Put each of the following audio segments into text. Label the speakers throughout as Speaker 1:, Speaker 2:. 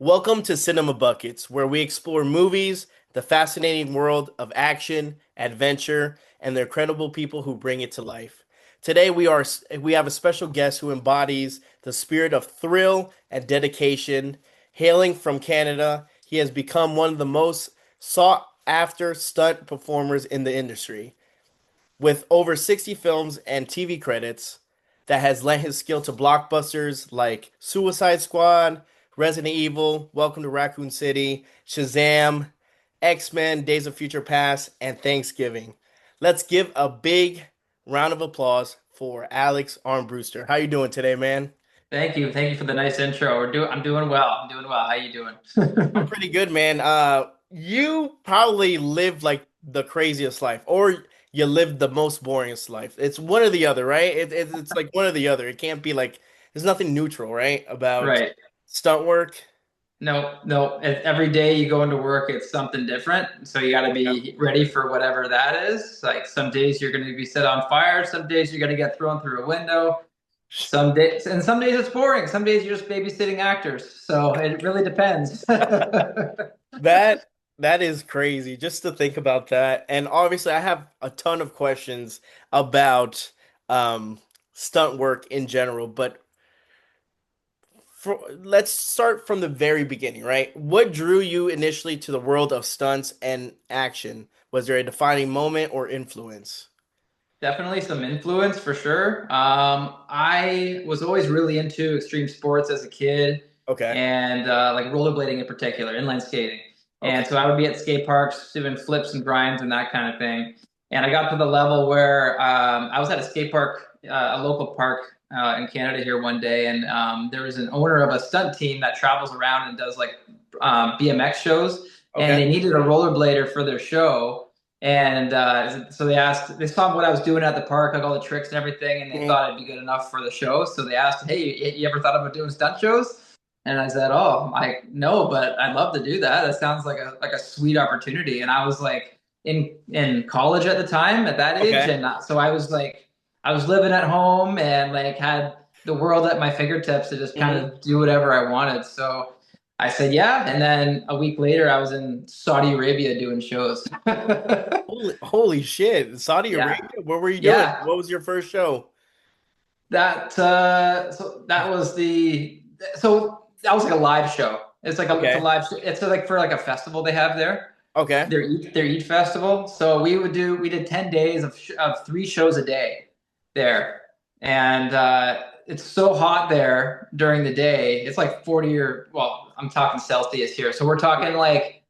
Speaker 1: Welcome to Cinema Buckets, where we explore movies, the fascinating world of action, adventure, and the incredible people who bring it to life. Today we have a special guest who embodies the spirit of thrill and dedication. Hailing from Canada, he has become one of the most sought after stunt performers in the industry. With over 60 films and TV credits, that has lent his skill to blockbusters like Suicide Squad, Resident Evil, Welcome to Raccoon City, Shazam, X-Men, Days of Future Past, and Thanksgiving. Let's give a big round of applause for Alex Armbruster. How you doing today, man?
Speaker 2: Thank you. Thank you for the nice intro. I'm doing well. I'm doing well. How you doing?
Speaker 1: I'm pretty good, man. You probably live like the craziest life, or you live the most boringest life. It's one or the other, right? It's like one or the other. It can't be like there's nothing neutral, right? About
Speaker 2: Right.
Speaker 1: stunt work.
Speaker 2: No, no. Every day you go into work, it's something different. So you got to
Speaker 1: Okay.
Speaker 2: be ready for whatever that is. Like some days you're going to be set on fire. Some days you're going to get thrown through a window. Some days it's boring. Some days you're just babysitting actors. So it really depends.
Speaker 1: That that is crazy just to think about that. And obviously I have a ton of questions about um stunt work in general, but let's start from the very beginning, right? What drew you initially to the world of stunts and action? Was there a defining moment or influence?
Speaker 2: Definitely some influence for sure. I was always really into extreme sports as a kid
Speaker 1: Okay.
Speaker 2: and like rollerblading in particular, inline skating.
Speaker 1: Okay.
Speaker 2: And so I would be at skate parks doing flips and grinds and that kind of thing. And I got to the level where I was at a skate park, a local park in Canada here one day, and there was an owner of a stunt team that travels around and does like BMX shows, and
Speaker 1: Okay.
Speaker 2: they needed a rollerblader for their show. And so they saw what I was doing at the park, like all the tricks and everything, and they
Speaker 1: Mhm.
Speaker 2: thought it'd be good enough for the show. So they asked, "Hey, you ever thought about doing stunt shows?" And I said, "Oh, I no, but I'd love to do that. That sounds like a sweet opportunity." And I was like in college at the time, at that age,
Speaker 1: Okay.
Speaker 2: and so I was like, I was living at home and like had the world at my fingertips to just kind
Speaker 1: Hmm.
Speaker 2: of do whatever I wanted. So I said, "Yeah," and then a week later, I was in Saudi Arabia doing shows.
Speaker 1: Holy shit. Saudi
Speaker 2: Yeah.
Speaker 1: Arabia? What were you doing?
Speaker 2: Yeah.
Speaker 1: What was your first show?
Speaker 2: So that was that was like a live show. It's a
Speaker 1: Okay.
Speaker 2: live show. It's like for like a festival they have there.
Speaker 1: Okay.
Speaker 2: Their Eat Festival. So we did 10 days of three shows a day there. And it's so hot there during the day. It's like 40 or well, I'm talking Celsius here. So we're talking like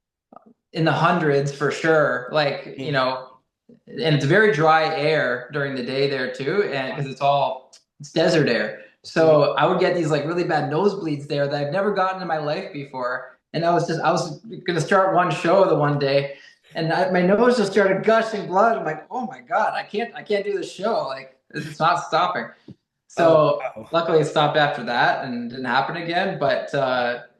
Speaker 2: in the hundreds for sure. Like,
Speaker 1: Mhm.
Speaker 2: and it's very dry air during the day there too, and because it's desert air.
Speaker 1: Mhm.
Speaker 2: So I would get these like really bad nosebleeds there that I've never gotten in my life before. And I was gonna start one show the one day, and my nose just started gushing blood. I'm like, oh my god, I can't do this show. Like it's not stopping.
Speaker 1: Oh,
Speaker 2: So
Speaker 1: wow.
Speaker 2: luckily it stopped after that and didn't happen again. But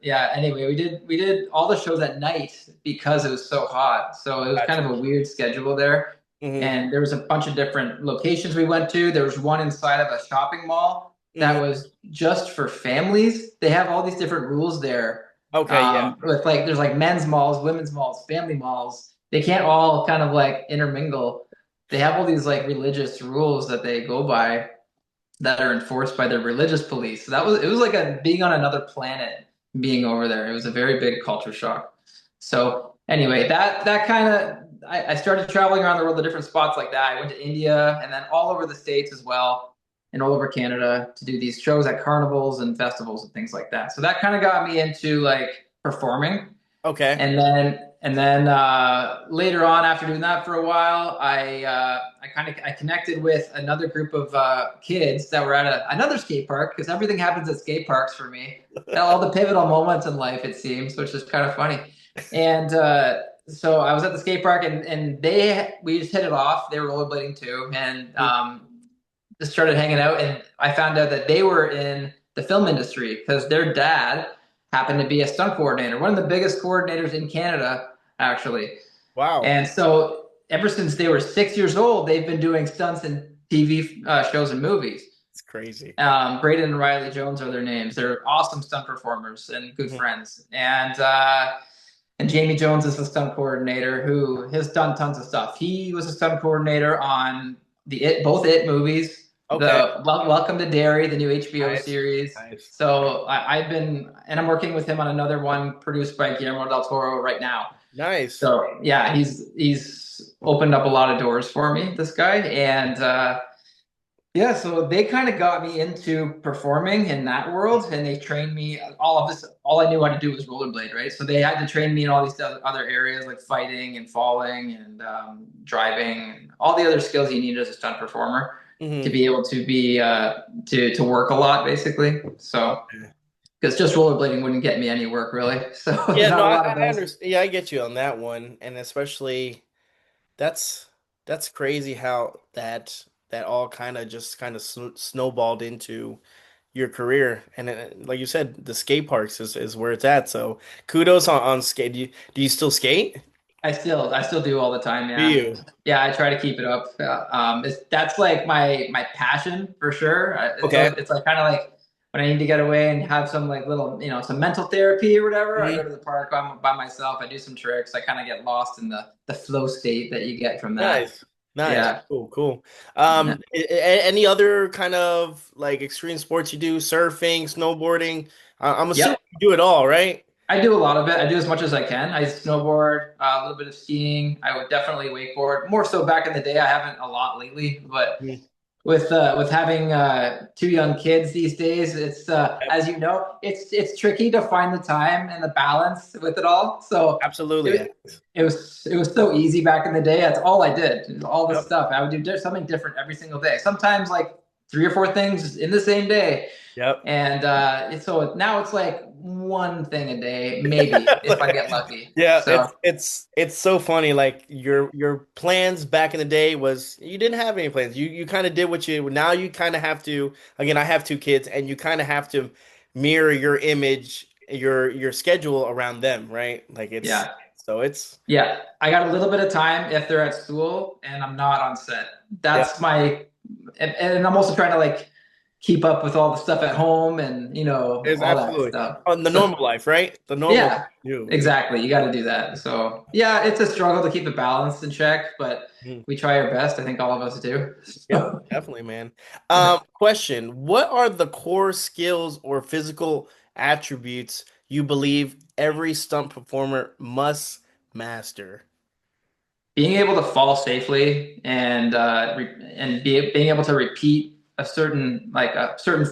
Speaker 2: yeah, anyway, we did all the shows at night because it was so hot. So it was kind
Speaker 1: Gotcha.
Speaker 2: of a weird schedule there.
Speaker 1: Hmm.
Speaker 2: And there was a bunch of different locations we went to. There was one inside of a shopping mall that
Speaker 1: Hmm.
Speaker 2: was just for families. They have all these different rules there.
Speaker 1: Okay, yeah.
Speaker 2: With like there's like men's malls, women's malls, family malls. They can't all kind of like intermingle. They have all these like religious rules that they go by that are enforced by their religious police. So it was like a being on another planet being over there. It was a very big culture shock. So anyway, that kind of I started traveling around the world to different spots like that. I went to India and then all over the States as well and all over Canada to do these shows at carnivals and festivals and things like that. So that kind of got me into like performing.
Speaker 1: Okay.
Speaker 2: And then later on, after doing that for a while, I connected with another group of kids that were at another skate park because everything happens at skate parks for me. All the pivotal moments in life, it seems, which is kind of funny. And so I was at the skate park, and we just hit it off. They were rollerblading too, and
Speaker 1: Mhm.
Speaker 2: just started hanging out. And I found out that they were in the film industry because their dad happened to be a stunt coordinator, one of the biggest coordinators in Canada, actually.
Speaker 1: Wow.
Speaker 2: And so ever since they were 6 years old, they've been doing stunts in TV shows and movies.
Speaker 1: It's crazy.
Speaker 2: Braden and Riley Jones are their names. They're awesome stunt performers and good
Speaker 1: Mhm.
Speaker 2: friends. And Jamie Jones is the stunt coordinator who has done tons of stuff. He was a stunt coordinator on both It movies,
Speaker 1: Okay.
Speaker 2: Welcome to Derry, the new HBO
Speaker 1: Nice.
Speaker 2: series.
Speaker 1: Nice.
Speaker 2: So I've been, and I'm working with him on another one produced by Guillermo del Toro right now.
Speaker 1: Nice.
Speaker 2: So yeah, he's opened up a lot of doors for me, this guy, and yeah, so they kind of got me into performing in that world, and they trained me. All of this, all I knew how to do was rollerblade, right? So they had to train me in all these other areas like fighting and falling and driving, and all the other skills you need as a stunt performer to
Speaker 1: Hmm.
Speaker 2: be able to be to work a lot, basically. So
Speaker 1: Okay.
Speaker 2: because just rollerblading wouldn't get me any work really. So
Speaker 1: Yeah,
Speaker 2: there's
Speaker 1: no,
Speaker 2: not a lot of
Speaker 1: I
Speaker 2: those.
Speaker 1: understand. Yeah, I get you on that one, and especially that's that's crazy how that all kind of snowballed into your career, and like you said, the skate parks is where it's at. So kudos on skate. Do you still skate?
Speaker 2: I still do all the time.
Speaker 1: Do
Speaker 2: Yeah,
Speaker 1: you?
Speaker 2: yeah. I try to keep it up. That's like my passion for sure.
Speaker 1: Okay.
Speaker 2: It's like kind of like when I need to get away and have some like little some mental therapy or whatever. I go
Speaker 1: Mhm.
Speaker 2: to the park by myself. I do some tricks. I kind of get lost in the flow state that you get from that.
Speaker 1: Nice. Nice.
Speaker 2: Yeah.
Speaker 1: Cool, cool.
Speaker 2: Yeah.
Speaker 1: Any other kind of like extreme sports you do? Surfing, snowboarding? I'm assuming
Speaker 2: Yep.
Speaker 1: you do it all, right?
Speaker 2: I do a lot of it. I do as much as I can. I snowboard, a little bit of skiing. I would definitely wakeboard. More so back in the day. I haven't a lot lately, but
Speaker 1: Mhm.
Speaker 2: with having two young kids these days, it's
Speaker 1: Yep.
Speaker 2: as you know, it's tricky to find the time and the balance with it all. So
Speaker 1: Absolutely. Yeah.
Speaker 2: it it was so easy back in the day. That's all I did, all the
Speaker 1: Yep.
Speaker 2: stuff. I would do something different every single day. Sometimes like three or four things in the same day.
Speaker 1: Yep.
Speaker 2: And so now it's like one thing a day, maybe if I get lucky.
Speaker 1: Yeah,
Speaker 2: So
Speaker 1: it's so funny. Like your plans back in the day was you didn't have any plans. You kind of did what you now you kind of have to. Again, I have two kids, and you kind of have to mirror your image, your schedule around them, right? Like it's
Speaker 2: yeah,
Speaker 1: so it's
Speaker 2: yeah. I got a little bit of time if they're at school and I'm not on set.
Speaker 1: yeah,
Speaker 2: That's my and I'm also trying to like keep up with all the stuff at home and
Speaker 1: it's
Speaker 2: all that
Speaker 1: absolutely
Speaker 2: stuff.
Speaker 1: on the
Speaker 2: So
Speaker 1: normal life, right? The normal
Speaker 2: yeah,
Speaker 1: you.
Speaker 2: exactly. You got to do that. So yeah, it's a struggle to keep the balance in check, but
Speaker 1: Mhm.
Speaker 2: we try our best. I think all of us do.
Speaker 1: Yep,
Speaker 2: So,
Speaker 1: definitely, man. Question: what are the core skills or physical attributes you believe every stunt performer must master?
Speaker 2: being able to fall safely and being able to repeat a certain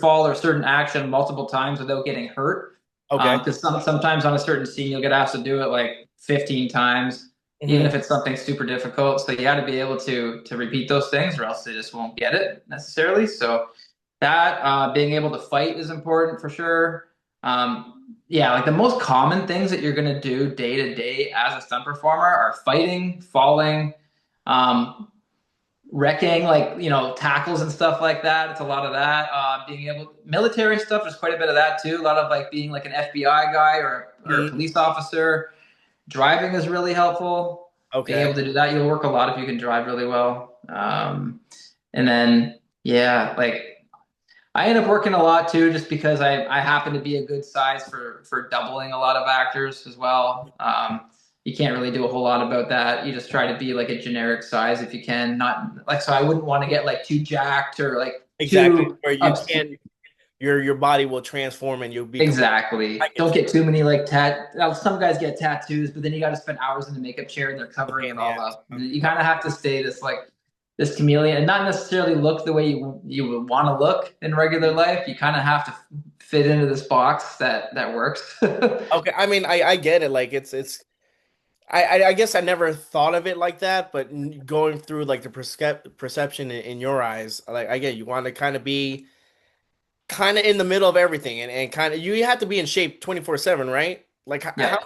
Speaker 2: fall or certain action multiple times without getting hurt.
Speaker 1: Okay.
Speaker 2: Because sometimes on a certain scene you'll get asked to do it like 15 times, even
Speaker 1: Hmm.
Speaker 2: if it's something super difficult. So you got to be able to repeat those things, or else they just won't get it necessarily. So that being able to fight is important for sure. Yeah, like the most common things that you're gonna do day to day as a stunt performer are fighting, falling, um, wrecking, like tackles and stuff like that. It's a lot of that. Being able military stuff. There's quite a bit of that too. A lot of like being like an FBI guy or a
Speaker 1: Hmm.
Speaker 2: police officer. Driving is really helpful. Being
Speaker 1: Okay.
Speaker 2: able to do that, you'll work a lot if you can drive really well. And then yeah, like I end up working a lot too, just because I happen to be a good size for doubling a lot of actors as well. You can't really do a whole lot about that. You just try to be like a generic size if you can. Not like so. I wouldn't want to get like too jacked or like
Speaker 1: Exactly.
Speaker 2: too
Speaker 1: Where you
Speaker 2: obs-
Speaker 1: can your body will transform and you'll be I
Speaker 2: exactly.
Speaker 1: get
Speaker 2: Don't
Speaker 1: you.
Speaker 2: get too many like now, some guys get tattoos, but then you got to spend hours in the makeup chair and they're
Speaker 1: A
Speaker 2: covering
Speaker 1: pain
Speaker 2: it
Speaker 1: in the
Speaker 2: all
Speaker 1: ass.
Speaker 2: up. You kind of have to stay this chameleon and not necessarily look the way you would want to look in regular life. You kind of have to fit into this box that works.
Speaker 1: Okay. I mean, I get it. Like it's I guess I never thought of it like that, but going through like the perception in your eyes, like I get you want to kind of be kind of in the middle of everything and kind of you have to be in shape 24/7, right? Like
Speaker 2: Yeah,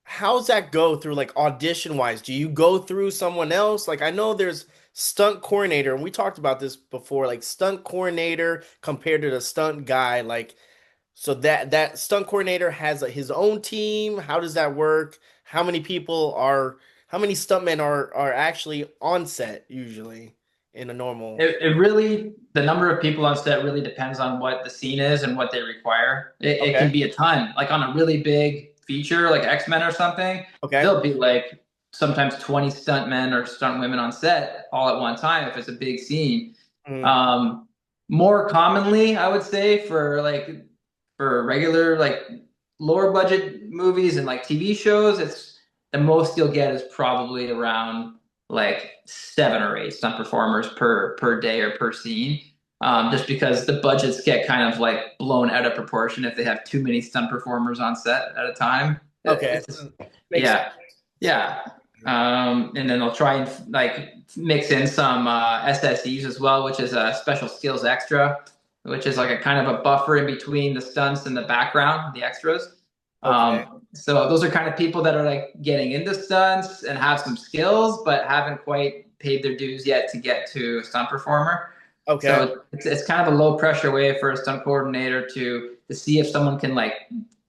Speaker 1: how's that go through like audition wise? Do you go through someone else? Like I know there's stunt coordinator and we talked about this before, like stunt coordinator compared to the stunt guy, like so that stunt coordinator has his own team. How does that work? How many people are how many stuntmen are actually on set usually? in a normal.
Speaker 2: It really, the number of people on set really depends on what the scene is and what they require. It can
Speaker 1: Okay.
Speaker 2: be a ton. Like on a really big feature, like X-Men or something,
Speaker 1: Okay.
Speaker 2: there'll be like sometimes 20 stuntmen or stunt women on set all at one time if it's a big scene.
Speaker 1: Mm,
Speaker 2: Um, More commonly, I would say for regular like lower budget movies and like TV shows, it's the most you'll get is probably around like 7 or 8 stunt performers per day or per scene. Just because the budgets get kind of like blown out of proportion if they have too many stunt performers on set at a time.
Speaker 1: okay.
Speaker 2: It's just,
Speaker 1: Makes sense.
Speaker 2: yeah, yeah. And then they'll try and like mix in some SSEs as well, which is a special skills extra, which is like a kind of a buffer in between the stunts and the background, the extras.
Speaker 1: Okay.
Speaker 2: So those are kind of people that are like getting into stunts and have some skills, but haven't quite paid their dues yet to get to a stunt performer.
Speaker 1: Okay.
Speaker 2: So it's kind of a low pressure way for a stunt coordinator to see if someone can like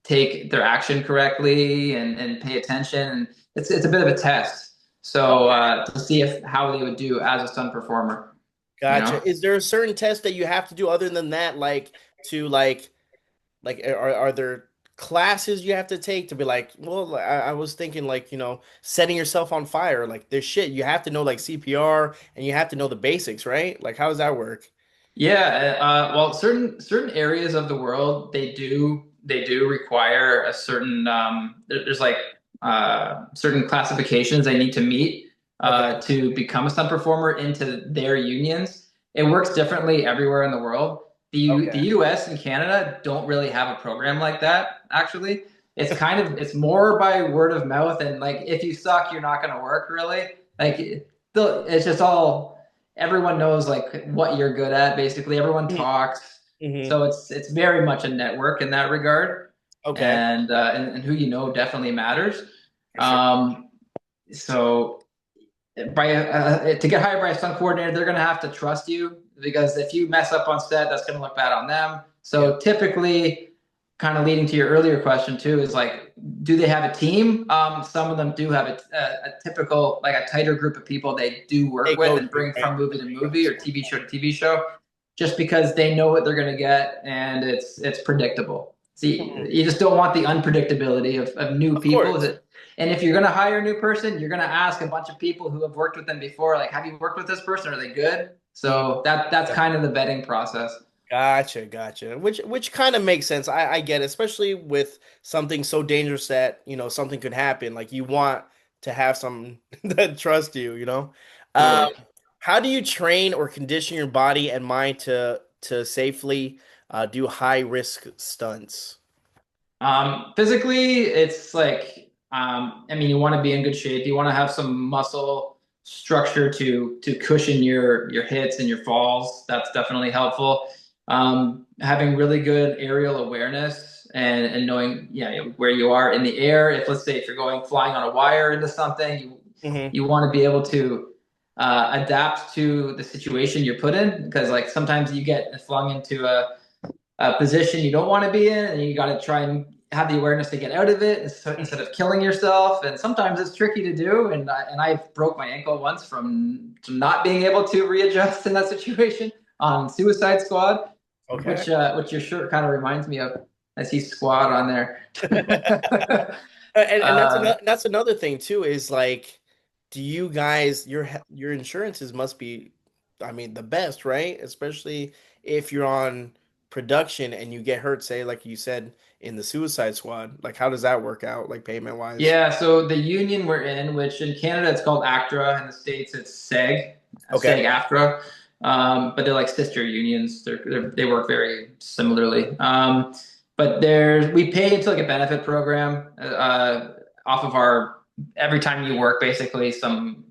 Speaker 2: take their action correctly and pay attention. And it's a bit of a test. So
Speaker 1: Okay.
Speaker 2: to see if how they would do as a stunt performer, you
Speaker 1: Gotcha.
Speaker 2: know?
Speaker 1: Is there a certain test that you have to do other than that, like to like are there classes you have to take to be like, well, I was thinking like, setting yourself on fire, like there's shit you have to know like CPR and you have to know the basics, right? Like how does that work?
Speaker 2: Yeah, well, certain areas of the world they do require a certain there's like certain classifications they need to meet
Speaker 1: Okay.
Speaker 2: to become a stunt performer into their unions. It works differently everywhere in the world. The
Speaker 1: Okay.
Speaker 2: US and Canada don't really have a program like that, actually. It's more by word of mouth and like if you suck, you're not gonna work really. Like it's just all everyone knows like what you're good at. Basically, everyone talks,
Speaker 1: Hmm.
Speaker 2: so it's very much a network in that regard,
Speaker 1: Okay.
Speaker 2: and who you know definitely matters.
Speaker 1: For sure.
Speaker 2: Um, so by to get hired by a stunt coordinator, they're going to have to trust you because if you mess up on set, that's going to look bad on them.
Speaker 1: Yeah.
Speaker 2: So typically, kind of leading to your earlier question too, is like, do they have a team? Some of them do have a typical like a tighter group of people they do work
Speaker 1: They
Speaker 2: with
Speaker 1: go
Speaker 2: and
Speaker 1: to,
Speaker 2: bring
Speaker 1: right?
Speaker 2: from movie to movie or TV show to TV show, just because they know what they're going to get and it's predictable. See,
Speaker 1: Mhm.
Speaker 2: you just don't want the unpredictability of new
Speaker 1: Of
Speaker 2: people.
Speaker 1: course.
Speaker 2: And if you're going to hire a new person, you're going to ask a bunch of people who have worked with them before, like, have you worked with this person? Are they good?
Speaker 1: Mm,
Speaker 2: So that's kind of the vetting process.
Speaker 1: gotcha, gotcha. Which kind of makes sense. I get it, especially with something so dangerous that, something could happen. Like you want to have some that trust you. Um,
Speaker 2: Totally.
Speaker 1: how do you train or condition your body and mind to safely do high risk stunts?
Speaker 2: Physically, it's like, I mean, you want to be in good shape. You want to have some muscle structure to cushion your hits and your falls. That's definitely helpful. Having really good aerial awareness and knowing, yeah, where you are in the air. If let's say if you're going flying on a wire into something,
Speaker 1: Hmm.
Speaker 2: you want to be able to adapt to the situation you're put in because like sometimes you get flung into a position you don't want to be in, and you got to try and have the awareness to get out of it instead of killing yourself. And sometimes it's tricky to do. And I broke my ankle once from not being able to readjust in that situation on Suicide Squad,
Speaker 1: Okay.
Speaker 2: which your shirt kind of reminds me of. I see squad on there.
Speaker 1: And
Speaker 2: uh,
Speaker 1: that's another thing too is like, do you guys your insurances must be, I mean, the best, right? Especially if you're on production and you get hurt, say like you said in the Suicide Squad. Like, how does that work out, like payment wise?
Speaker 2: Yeah, so the union we're in, which in Canada it's called ACTRA, in the States it's SEG,
Speaker 1: Okay.
Speaker 2: SEG-AFTRA, but they're like sister unions. They work very similarly. But we pay into like a benefit program off of our every time you work, basically some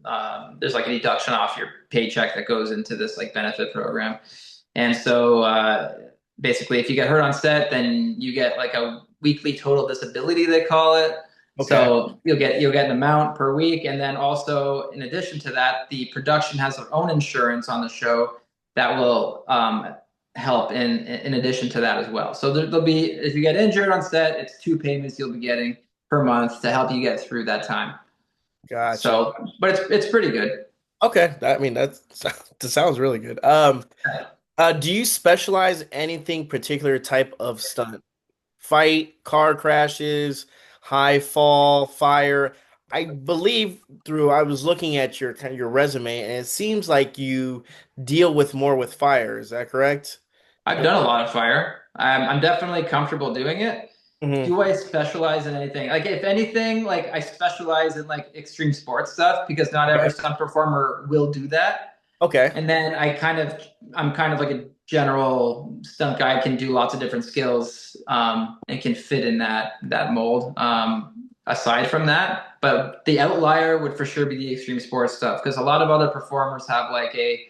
Speaker 2: there's like a deduction off your paycheck that goes into this like benefit program. And so basically, if you get hurt on set, then you get like a weekly total disability, they call it.
Speaker 1: Okay.
Speaker 2: So you'll get an amount per week, and then also in addition to that, the production has their own insurance on the show that will help in addition to that as well. So there'll be if you get injured on set, it's 2 payments you'll be getting per month to help you get through that time.
Speaker 1: Gotcha.
Speaker 2: So, but it's pretty good.
Speaker 1: Okay, I mean that sounds really good. Do you specialize in anything particular type of stunt? Fight, car crashes, high fall, fire. I believe I was looking at your kind of your resume, and it seems like you deal with more with fire. Is that correct?
Speaker 2: I've done a lot of fire. I'm definitely comfortable doing it.
Speaker 1: Hmm.
Speaker 2: Do I specialize in anything? Like, if anything, like I specialize in like extreme sports stuff because not every
Speaker 1: Okay.
Speaker 2: stunt performer will do that.
Speaker 1: Okay.
Speaker 2: And then I'm kind of like a general stunt guy, can do lots of different skills, and can fit in that mold. Aside from that, but the outlier would for sure be the extreme sports stuff because a lot of other performers have like they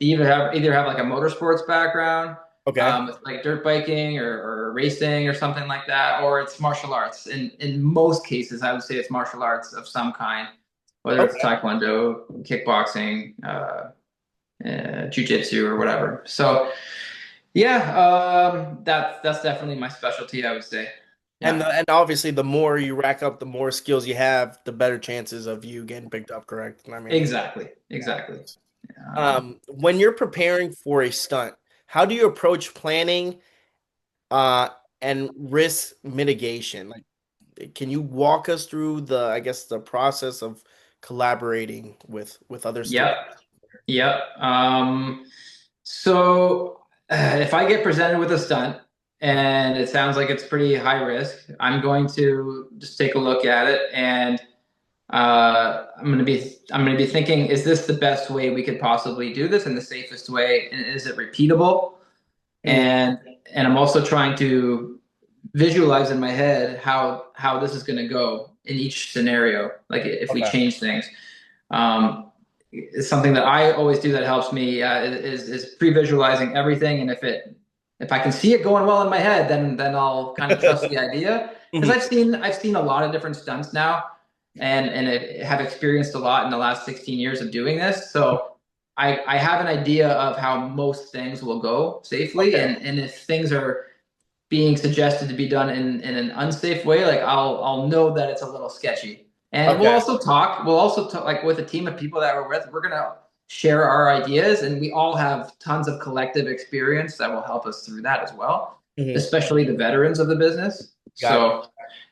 Speaker 2: either have like a motorsports background,
Speaker 1: Okay.
Speaker 2: like dirt biking or racing or something like that, or it's martial arts. In most cases, I would say it's martial arts of some kind, whether it's
Speaker 1: Okay.
Speaker 2: taekwondo, kickboxing, jujitsu or whatever. So yeah, that's definitely my specialty, I would say.
Speaker 1: And
Speaker 2: Yeah,
Speaker 1: and obviously, the more you rack up, the more skills you have, the better chances of you getting picked up. Correct? I mean,
Speaker 2: exactly,
Speaker 1: yeah.
Speaker 2: exactly.
Speaker 1: When you're preparing for a stunt, how do you approach planning uh, and risk mitigation? Like, can you walk us through I guess, the process of collaborating with other stunt?
Speaker 2: Yep, yep. So if I get presented with a stunt and it sounds like it's pretty high risk, I'm going to just take a look at it and I'm gonna be thinking, is this the best way we could possibly do this and the safest way? And is it repeatable?
Speaker 1: Mhm.
Speaker 2: and and I'm also trying to visualize in my head how this is going to go in each scenario. Like if we
Speaker 1: Okay.
Speaker 2: change things, it's something that I always do that helps me is pre-visualizing everything. And if I can see it going well in my head, then I'll kind of trust the idea because
Speaker 1: Mhm.
Speaker 2: I've seen a lot of different stunts now, and have experienced a lot in the last 16 years of doing this. So I have an idea of how most things will go safely,
Speaker 1: Okay.
Speaker 2: and if things are being suggested to be done in an unsafe way, like I'll know that it's a little sketchy. And we'll
Speaker 1: Okay.
Speaker 2: also talk. We'll also talk like with a team of people that we're with. We're gonna share our ideas, and we all have tons of collective experience that will help us through that as well,
Speaker 1: Mhm.
Speaker 2: especially the veterans of the business.
Speaker 1: Gotcha.
Speaker 2: So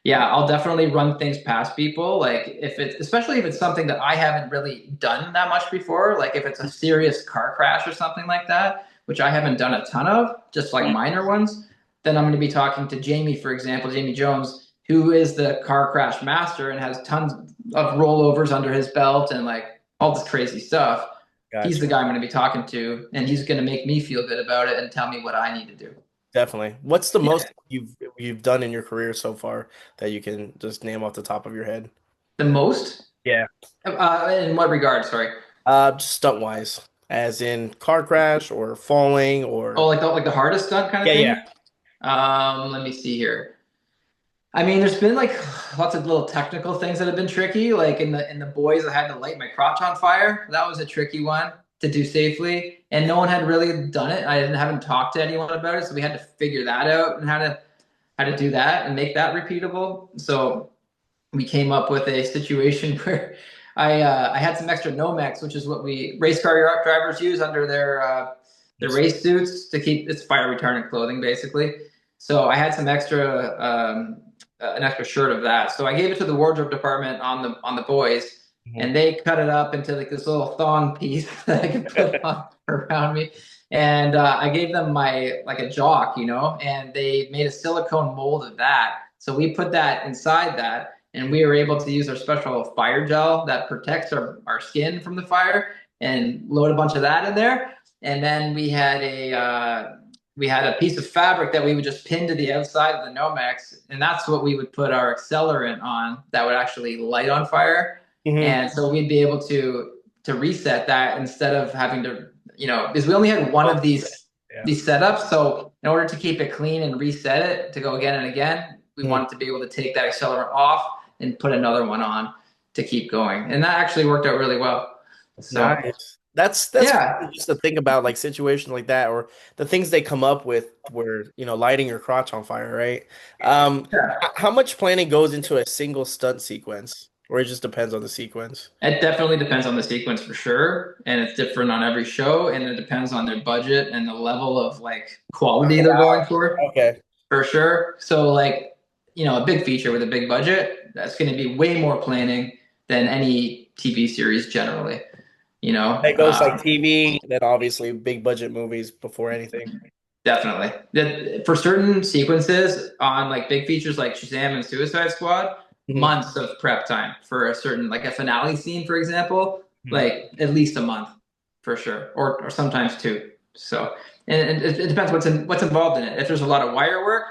Speaker 2: yeah, I'll definitely run things past people. Like if it's especially if it's something that I haven't really done that much before, like if it's a serious car crash or something like that, which I haven't done a ton of, just like
Speaker 1: Mhm.
Speaker 2: minor ones, then I'm going to be talking to Jamie, for example, Jamie Jones, who is the car crash master and has tons of rollovers under his belt and like all this crazy stuff. He's the
Speaker 1: Gotcha.
Speaker 2: guy I'm going to be talking to, and he's going to make me feel good about it and tell me what I need to do.
Speaker 1: Definitely. What's the
Speaker 2: Yeah.
Speaker 1: most you've done in your career so far that you can just name off the top of your head?
Speaker 2: The most?
Speaker 1: Yeah.
Speaker 2: In what regard? Sorry.
Speaker 1: Just stunt wise, as in car crash or falling
Speaker 2: Oh,
Speaker 1: or
Speaker 2: like the hardest stunt kind of
Speaker 1: yeah, yeah.
Speaker 2: thing. Let me see here. I mean, there's been like lots of little technical things that have been tricky. Like in the boys, I had to light my crotch on fire. That was a tricky one to do safely, and no one had really done it. I didn't haven't talked to anyone about it, so we had to figure that out and how to do that and make that repeatable. So we came up with a situation where I had some extra Nomex, which is what we race car drivers use under their
Speaker 1: Yes.
Speaker 2: race suits to keep it's fire retardant clothing basically. So I had some extra an extra shirt of that. So I gave it to the wardrobe department on the boys,
Speaker 1: Mhm.
Speaker 2: and they cut it up into like this little thong piece that I could put on around me. And I gave them my like a jock, and they made a silicone mold of that. So we put that inside that, and we were able to use our special fire gel that protects our skin from the fire and load a bunch of that in there. And then we had a piece of fabric that we would just pin to the outside of the Nomex, and that's what we would put our accelerant on that would actually light on fire.
Speaker 1: Mhm.
Speaker 2: And so we'd be able to reset that instead of having to, because we only had one
Speaker 1: Oh,
Speaker 2: of
Speaker 1: yeah. Yeah.
Speaker 2: these setups. So in order to keep it clean and reset it to go again and again, we
Speaker 1: Mhm.
Speaker 2: wanted to be able to take that accelerant off and put another one on to keep going. And that actually worked out really well. So
Speaker 1: Nice. That's
Speaker 2: yeah,
Speaker 1: cool just to think about like situations like that or the things they come up with where, lighting your crotch on fire, right?
Speaker 2: yeah.
Speaker 1: How much planning goes into a single stunt sequence? or it just depends on the sequence?
Speaker 2: It definitely depends on the sequence for sure, and it's different on every show, and it depends on their budget and the level of like quality they're going
Speaker 1: Okay.
Speaker 2: for sure. So like, a big feature with a big budget, that's going to be way more planning than any TV series generally, you know.
Speaker 1: It goes like TV, then obviously big budget movies before anything.
Speaker 2: Definitely. For certain sequences on like big features like Shazam and Suicide Squad,
Speaker 1: Mhm.
Speaker 2: months of prep time for a certain like a finale scene, for example,
Speaker 1: Mhm.
Speaker 2: like at least a month for sure, or sometimes two. So, and it depends what's involved in it. If there's a lot of wire work,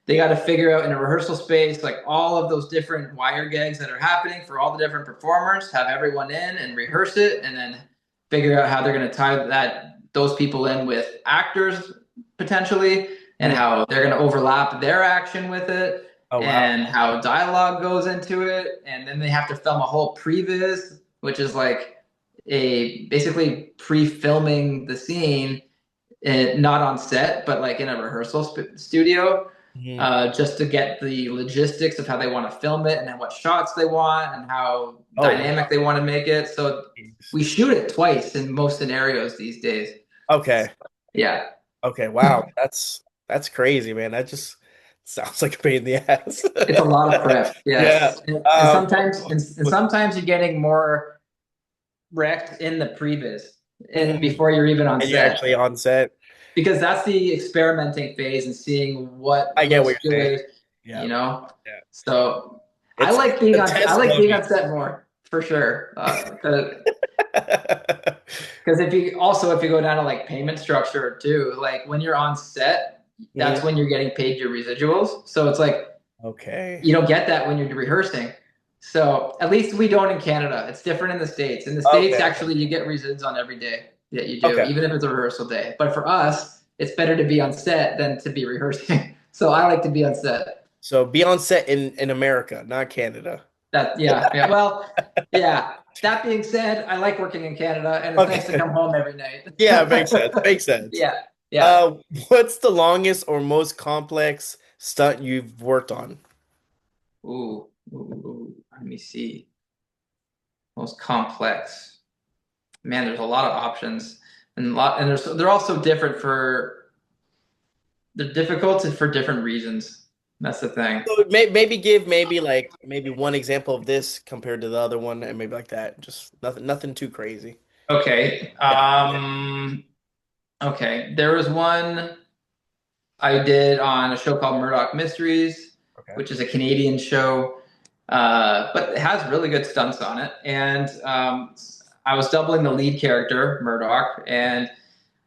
Speaker 2: they got to figure out in a rehearsal space like all of those different wire gags that are happening for all the different performers, have everyone in and rehearse it, and then figure out how they're going to tie those people in with actors potentially, and
Speaker 1: Mhm.
Speaker 2: how they're going to overlap their action with it,
Speaker 1: Oh wow.
Speaker 2: and how dialogue goes into it, and then they have to film a whole previs, which is like a basically pre-filming the scene, not on set, but like in a rehearsal studio,
Speaker 1: Mhm.
Speaker 2: just to get the logistics of how they want to film it and what shots they want and how
Speaker 1: Oh
Speaker 2: dynamic
Speaker 1: wow.
Speaker 2: they want to make it. So we shoot it twice in most scenarios these days.
Speaker 1: Okay.
Speaker 2: Yeah,
Speaker 1: Okay. Wow. That's crazy, man. That just sounds like a pain in the ass.
Speaker 2: it's a lot of prep.
Speaker 1: Yeah.
Speaker 2: Yes, and sometimes you're getting more wrecked in the previs and
Speaker 1: Mhm.
Speaker 2: before you're even on
Speaker 1: And you're
Speaker 2: set,
Speaker 1: actually on set.
Speaker 2: because that's the experimenting phase and seeing what
Speaker 1: I get what
Speaker 2: looks
Speaker 1: you're saying.
Speaker 2: good,
Speaker 1: Yeah.
Speaker 2: you know.
Speaker 1: Yeah.
Speaker 2: So
Speaker 1: It's
Speaker 2: I
Speaker 1: a test
Speaker 2: like being
Speaker 1: dummy.
Speaker 2: on set more for sure. Because if you go down to like payment structure too, like when you're on set,
Speaker 1: Mhm.
Speaker 2: that's when you're getting paid your residuals. So it's like
Speaker 1: Okay.
Speaker 2: you don't get that when you're rehearsing. So at least we don't in Canada. It's different in the States. In the States,
Speaker 1: Okay.
Speaker 2: actually, you get resids on every day that you do,
Speaker 1: Okay.
Speaker 2: even if it's a rehearsal day. But for us, it's better to be on set than to be rehearsing. So I like to be on set.
Speaker 1: So be on set in America, not Canada.
Speaker 2: Yeah. Well, yeah. That being said, I like working in Canada, and it's nice to
Speaker 1: Okay.
Speaker 2: come home every night.
Speaker 1: Yeah, makes sense. Makes sense.
Speaker 2: Yeah. Yeah.
Speaker 1: What's the longest or most complex stunt you've worked on?
Speaker 2: Let me see. Most complex. Man, there's a lot of options, and they're also different for they're difficult for different reasons. That's the thing.
Speaker 1: So maybe give maybe one example of this compared to the other one, and maybe like that. Just nothing too crazy.
Speaker 2: Okay.
Speaker 1: Yeah.
Speaker 2: Okay. There was one I did on a show called Murdoch Mysteries,
Speaker 1: Okay.
Speaker 2: which is a Canadian show, but it has really good stunts on it. And I was doubling the lead character, Murdoch, and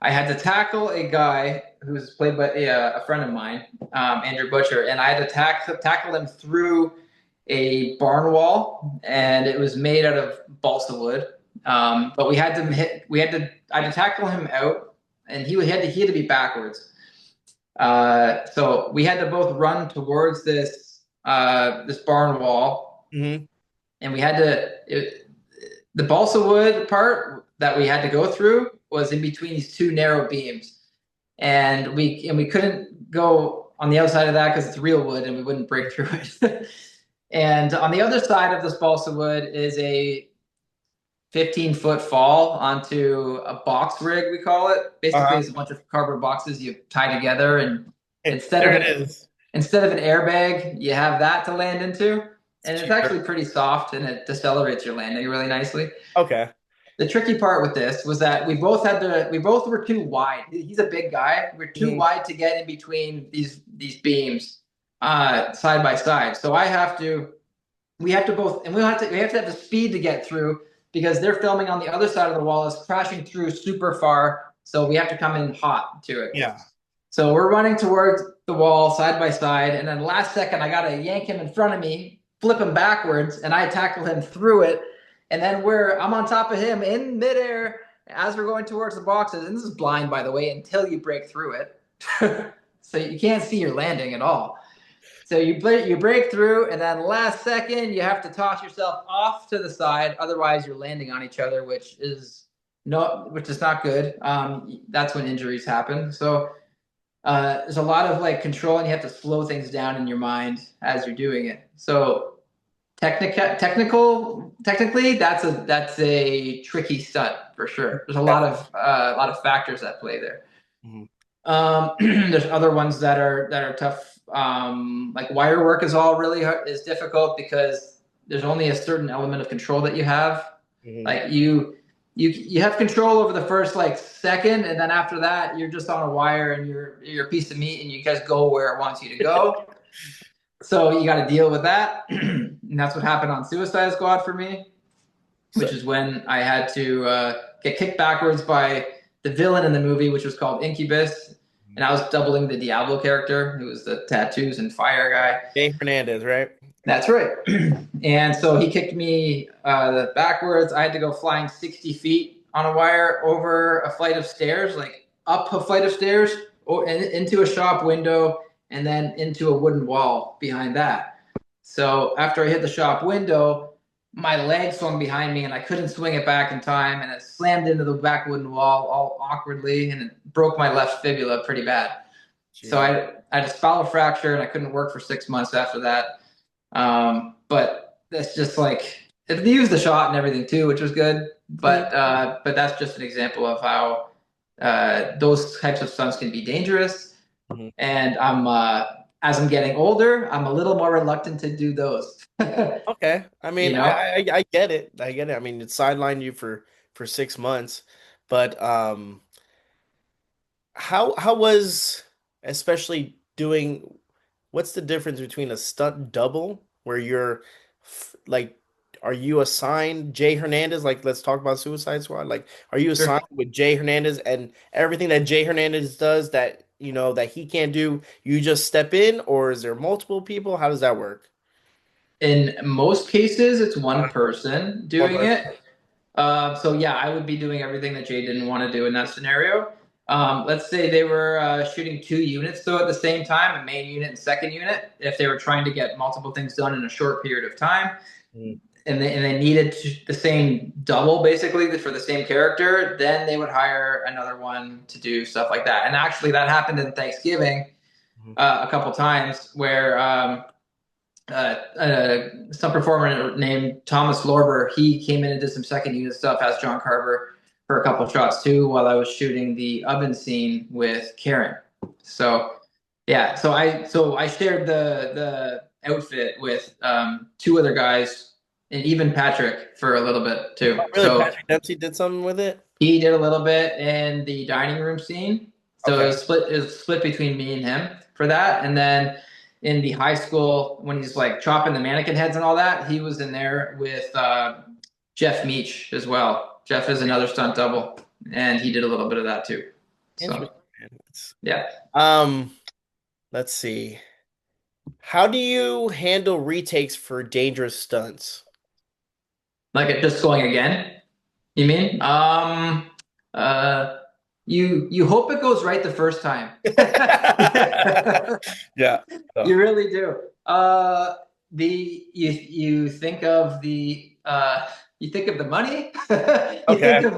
Speaker 2: I had to tackle a guy who's played by a friend of mine, Andrew Butcher, and I had to tackle him through a barn wall, and it was made out of balsa wood. But I had to tackle him out, and he had to be backwards. So we had to both run towards this barn wall,
Speaker 1: Hmm.
Speaker 2: and we had the balsa wood part that we had to go through was in between these two narrow beams, and we couldn't go on the outside of that because it's real wood and we wouldn't break through it. And on the other side of this balsa wood is a 15-foot fall onto a box rig, we call it. Basically,
Speaker 1: Uh-huh.
Speaker 2: it's a bunch of cardboard boxes you tie together, and instead
Speaker 1: There
Speaker 2: of
Speaker 1: it
Speaker 2: an
Speaker 1: is.
Speaker 2: instead of an airbag, you have that to land into,
Speaker 1: It's
Speaker 2: and it's
Speaker 1: cheaper.
Speaker 2: actually pretty soft and it decelerates your landing really nicely.
Speaker 1: Okay.
Speaker 2: The tricky part with this was that we both were too wide. He's a big guy. We're too
Speaker 1: Hmm.
Speaker 2: wide to get in between these beams side by side. So we have to both, and we have to have the speed to get through because they're filming on the other side of the wall is crashing through super far. So we have to come in hot to it.
Speaker 1: Yeah.
Speaker 2: So we're running towards the wall side by side, and then last second I gotta yank him in front of me, flip him backwards, and I tackle him through it. And then I'm on top of him in midair as we're going towards the boxes. And this is blind, by the way, until you break through it. So you can't see your landing at all. So you break through, and then last second you have to toss yourself off to the side. Otherwise, you're landing on each other, which is not good. That's when injuries happen. So there's a lot of like control, and you have to slow things down in your mind as you're doing it. So technically, that's a tricky stunt for sure. There's a lot of factors at play there.
Speaker 1: Mhm.
Speaker 2: There's other ones that are tough. Like wire work is all really is difficult because there's only a certain element of control that you have.
Speaker 1: Mhm.
Speaker 2: Like you have control over the first like second, and then after that you're just on a wire and you're a piece of meat, and you guys go where it wants you to go. So you got to deal with that, and that's what happened on Suicide Squad for me, which
Speaker 1: So,
Speaker 2: is when I had to get kicked backwards by the villain in the movie, which was called Incubus, and I was doubling the Diablo character, who was the tattoos and fire guy.
Speaker 1: Jay Hernandez, right?
Speaker 2: That's right. And so he kicked me backwards. I had to go flying 60 feet on a wire over a flight of stairs, like up a flight of stairs, and into a shop window, and then into a wooden wall behind that. So after I hit the shop window, my leg swung behind me and I couldn't swing it back in time, and it slammed into the back wooden wall all awkwardly, and it broke my left fibula pretty bad. So
Speaker 1: Jeez.
Speaker 2: I had a spinal fracture and I couldn't work for 6 months after that. But that's just like they used the shot and everything too, which was good. But that's just an example of how those types of stunts can be dangerous.
Speaker 1: Mhm.
Speaker 2: And as I'm getting older, I'm a little more reluctant to do those.
Speaker 1: Okay. I mean,
Speaker 2: You know,
Speaker 1: I get it. I get it. I mean, it sidelined you for 6 months, but how was especially doing what's the difference between a stunt double where you're like are you assigned Jay Hernandez, like let's talk about Suicide Squad, like are you assigned
Speaker 2: sure.
Speaker 1: with Jay Hernandez and everything that Jay Hernandez does that you know that he can't do, you just step in, or is there multiple people? How does that work?
Speaker 2: In most cases, it's one
Speaker 1: Uh,
Speaker 2: person
Speaker 1: One
Speaker 2: doing
Speaker 1: person.
Speaker 2: it. So yeah, I would be doing everything that Jay didn't want to do in that scenario. Let's say they were shooting two units though at the same time, a main unit and second unit. If they were trying to get multiple things done in a short period of time,
Speaker 1: Mhm.
Speaker 2: and they needed the same double basically for the same character, then they would hire another one to do stuff like that. And actually, that happened in Thanksgiving
Speaker 1: Mhm.
Speaker 2: a couple times where some performer named Thomas Lorber. He came in and did some second unit stuff as John Carver for a couple shots too, while I was shooting the oven scene with Karen. So yeah, so I shared the outfit with two other guys and even Patrick for a little bit too.
Speaker 1: Really,
Speaker 2: So
Speaker 1: Patrick Dempsey did something with it?
Speaker 2: he did a little bit in the dining room scene. So
Speaker 1: Okay.
Speaker 2: it was split between me and him for that. And then in the high school, when he's like chopping the mannequin heads and all that, he was in there with Jeff Meach as well. Jeff is another stunt double, and he did a little bit of that too. So
Speaker 1: Interesting, man.
Speaker 2: yeah,
Speaker 1: Um, let's see. How do you handle retakes for dangerous stunts?
Speaker 2: like it just going again. You mean? Uh, you hope it goes right the first time.
Speaker 1: Yeah. So,
Speaker 2: You really do. You think of the money.
Speaker 1: okay.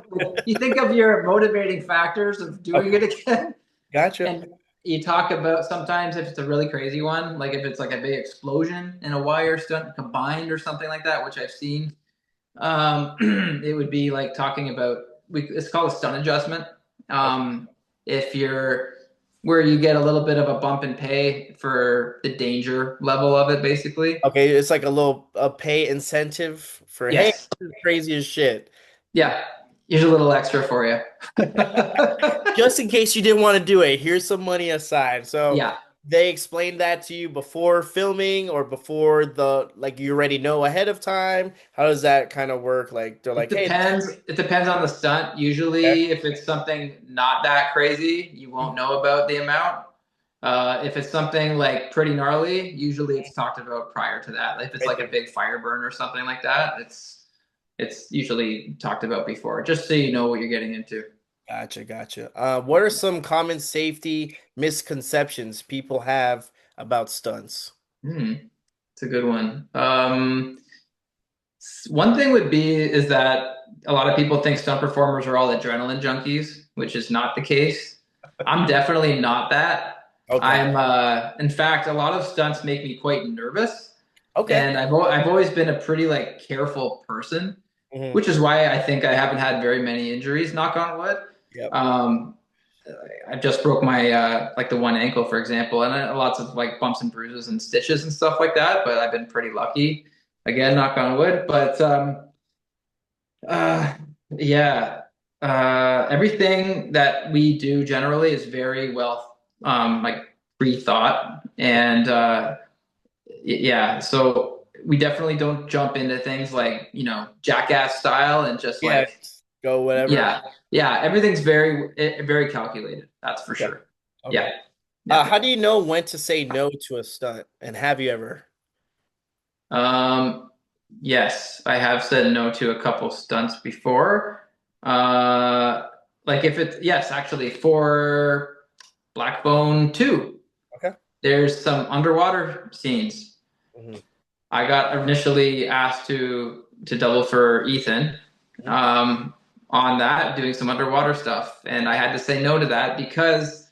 Speaker 2: You think of your motivating factors of doing
Speaker 1: Okay.
Speaker 2: it again,
Speaker 1: Gotcha.
Speaker 2: and you talk about sometimes if it's a really crazy one, like if it's like a big explosion in a wire stunt combined or something like that, which I've seen. It would be like talking about it's called a stunt adjustment.
Speaker 1: Okay.
Speaker 2: If you're where you get a little bit of a bump in pay for the danger level of it, basically.
Speaker 1: Okay, it's like a little a pay incentive for hey,
Speaker 2: Yes.
Speaker 1: this is crazy as shit.
Speaker 2: Yeah. Here's a little extra for you.
Speaker 1: Just in case you didn't want to do it, here's some money aside. So
Speaker 2: Yeah.
Speaker 1: they explained that to you before filming or before the like you already know ahead of time. How does that kind of work? Like they're
Speaker 2: It
Speaker 1: like, hey, this
Speaker 2: depends. It depends on the stunt.
Speaker 1: okay.
Speaker 2: Usually, if it's something not that crazy, you won't know about the amount. If it's something like pretty gnarly, usually it's talked about prior to that. Like if it's like a big fire burn or something like that, it's usually talked about before, just so you know what you're getting into.
Speaker 1: Gotcha, gotcha. What are some common safety misconceptions people have about stunts?
Speaker 2: Hmm, it's a good one. One thing would be is that a lot of people think stunt performers are all adrenaline junkies, which is not the case. I'm definitely not that.
Speaker 1: Okay.
Speaker 2: In fact, a lot of stunts make me quite nervous.
Speaker 1: Okay.
Speaker 2: And I've always been a pretty like careful person,
Speaker 1: Hmm.
Speaker 2: which is why I think I haven't had very many injuries, knock on wood.
Speaker 1: Yep.
Speaker 2: Um, I just broke my like the one ankle, for example, and lots of like bumps and bruises and stitches and stuff like that. But I've been pretty lucky, again, knock on wood. But uh, yeah, everything that we do generally is very well like pre-thought, and yeah, so we definitely don't jump into things like, jackass style and just
Speaker 1: Yeah.
Speaker 2: like,
Speaker 1: Go whatever.
Speaker 2: yeah, yeah, everything's very calculated. That's for
Speaker 1: Okay.
Speaker 2: sure.
Speaker 1: Okay.
Speaker 2: Yeah, yeah.
Speaker 1: How do you know when to say no to a stunt? And have you ever?
Speaker 2: Um, yes, I have said no to a couple stunts before. Uh, like if it's, yes, actually for Blackbone 2,
Speaker 1: Okay.
Speaker 2: there's some underwater scenes.
Speaker 1: Hmm.
Speaker 2: I got initially asked to double for Ethan
Speaker 1: Hmm.
Speaker 2: um, on that, doing some underwater stuff, and I had to say no to that because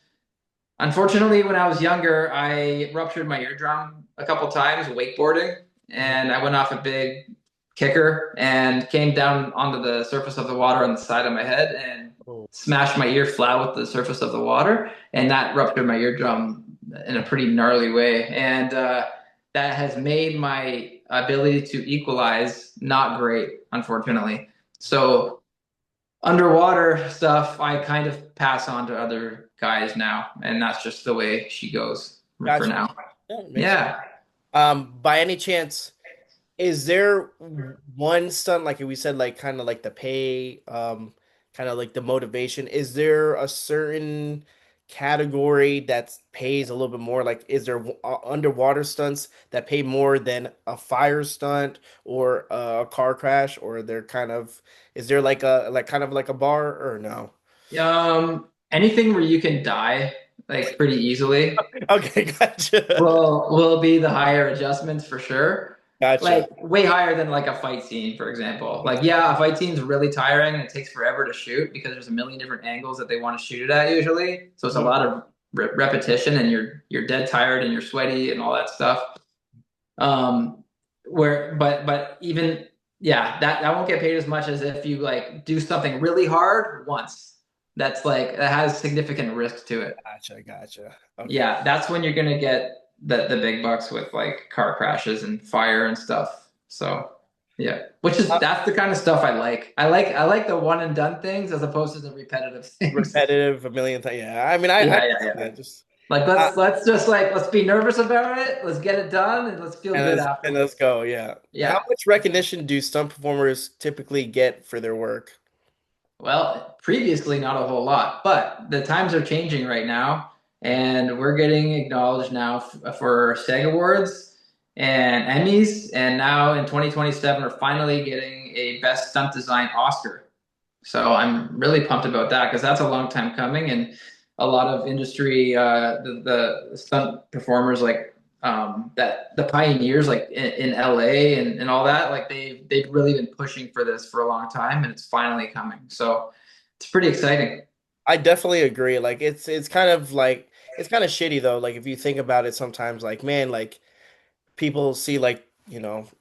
Speaker 2: unfortunately, when I was younger, I ruptured my eardrum a couple times wakeboarding,
Speaker 1: Hmm.
Speaker 2: and I went off a big kicker and came down onto the surface of the water on the side of my head and
Speaker 1: Oh,
Speaker 2: smashed my ear flat with the surface of the water, and that ruptured my eardrum in a pretty gnarly way. And that has made my ability to equalize not great, unfortunately. So underwater stuff, I kind of pass on to other guys now, and that's just the way she goes for
Speaker 1: gotcha.
Speaker 2: now.
Speaker 1: Yeah, it makes sense.
Speaker 2: Yeah.
Speaker 1: By any chance, is there one stunt like we said, like kind of like the pay, kind of like the motivation? Is there a certain category that pays a little bit more? Like, is there underwater stunts that pay more than a fire stunt or a car crash, or they're kind of is there like a like kind of like a bar or no?
Speaker 2: Anything where you can die like pretty easily
Speaker 1: Okay, gotcha,
Speaker 2: will be the higher adjustments for sure.
Speaker 1: gotcha.
Speaker 2: Like way higher than like a fight scene, for example. Like, yeah, a fight scene's really tiring and it takes forever to shoot because there's a million different angles that they want to shoot it at usually. So it's a
Speaker 1: Mhm.
Speaker 2: lot of repetition and you're dead tired and you're sweaty and all that stuff. Um, but even yeah, that won't get paid as much as if you like do something really hard once. That's like that has significant risk to it.
Speaker 1: Gotcha, gotcha. Okay.
Speaker 2: Yeah, that's when you're gonna get the big bucks with like car crashes and fire and stuff. So yeah, which is that's the kind of stuff I like. I like the one and done things as opposed to the repetitive things.
Speaker 1: Repetitive a million times. Yeah, I mean, I
Speaker 2: Yeah, yeah,
Speaker 1: understand
Speaker 2: yeah.
Speaker 1: that. Just
Speaker 2: Like
Speaker 1: uh,
Speaker 2: let's just like let's be nervous about it. Let's get it done and let's feel good
Speaker 1: and let's
Speaker 2: afterwards.
Speaker 1: go. Yeah. How
Speaker 2: Yeah.
Speaker 1: much recognition do stunt performers typically get for their work?
Speaker 2: Well, previously not a whole lot, but the times are changing right now, and we're getting acknowledged now for SAG Awards and Emmys, and now in 2027 we're finally getting a Best Stunt Design Oscar. So I'm really pumped about that because that's a long time coming, and a lot of industry, the stunt performers like that, the pioneers like in LA and all that, like they've really been pushing for this for a long time, and it's finally coming. So it's pretty exciting.
Speaker 1: I definitely agree. Like it's kind of like it's kind of shitty though. Like if you think about it, sometimes like man, like people see like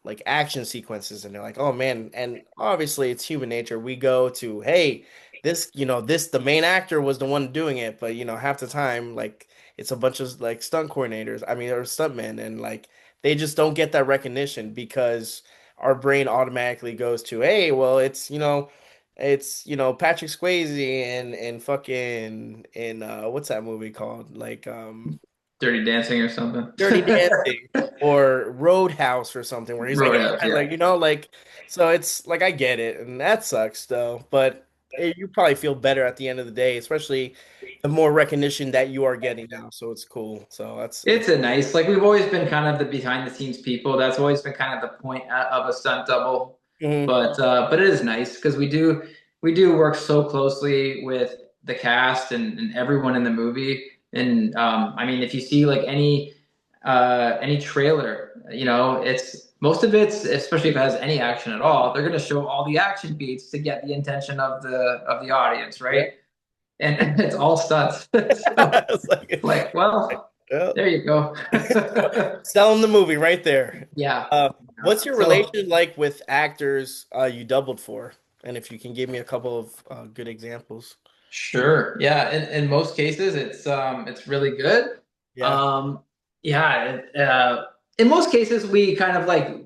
Speaker 1: like action sequences and they're like oh man, and obviously it's human nature. We go to hey, this this the main actor was the one doing it, but half the time like it's a bunch of like stunt coordinators, I mean, or stuntmen, and like they just don't get that recognition because our brain automatically goes to hey, well it's it's Patrick Swayze and fucking in what's that movie called, like
Speaker 2: Dirty Dancing or something.
Speaker 1: Dirty Dancing or Roadhouse or something where he's like,
Speaker 2: Roadhouse,
Speaker 1: "Yeah,"
Speaker 2: yeah.
Speaker 1: like like so it's like I get it and that sucks though, but you probably feel better at the end of the day, especially the more recognition that you are getting now. So it's cool. So
Speaker 2: It's a nice, like we've always been kind of the behind the scenes people. That's always been kind of the point of a stunt double.
Speaker 1: Mhm.
Speaker 2: But it is nice because we do work so closely with the cast and everyone in the movie. And I mean, if you see like any trailer, it's most of it's, especially if it has any action at all, they're gonna show all the action beats to get the intention of the audience,
Speaker 1: Yeah.
Speaker 2: right? And it's all stunts. So
Speaker 1: It's like
Speaker 2: like, well.
Speaker 1: Yeah.
Speaker 2: There you go.
Speaker 1: Selling the movie right there.
Speaker 2: Yeah.
Speaker 1: What's your
Speaker 2: So
Speaker 1: relation like with actors you doubled for? And if you can give me a couple of good examples.
Speaker 2: sure. Yeah. In most cases, it's really good.
Speaker 1: Yeah.
Speaker 2: Um, yeah. In most cases, we kind of like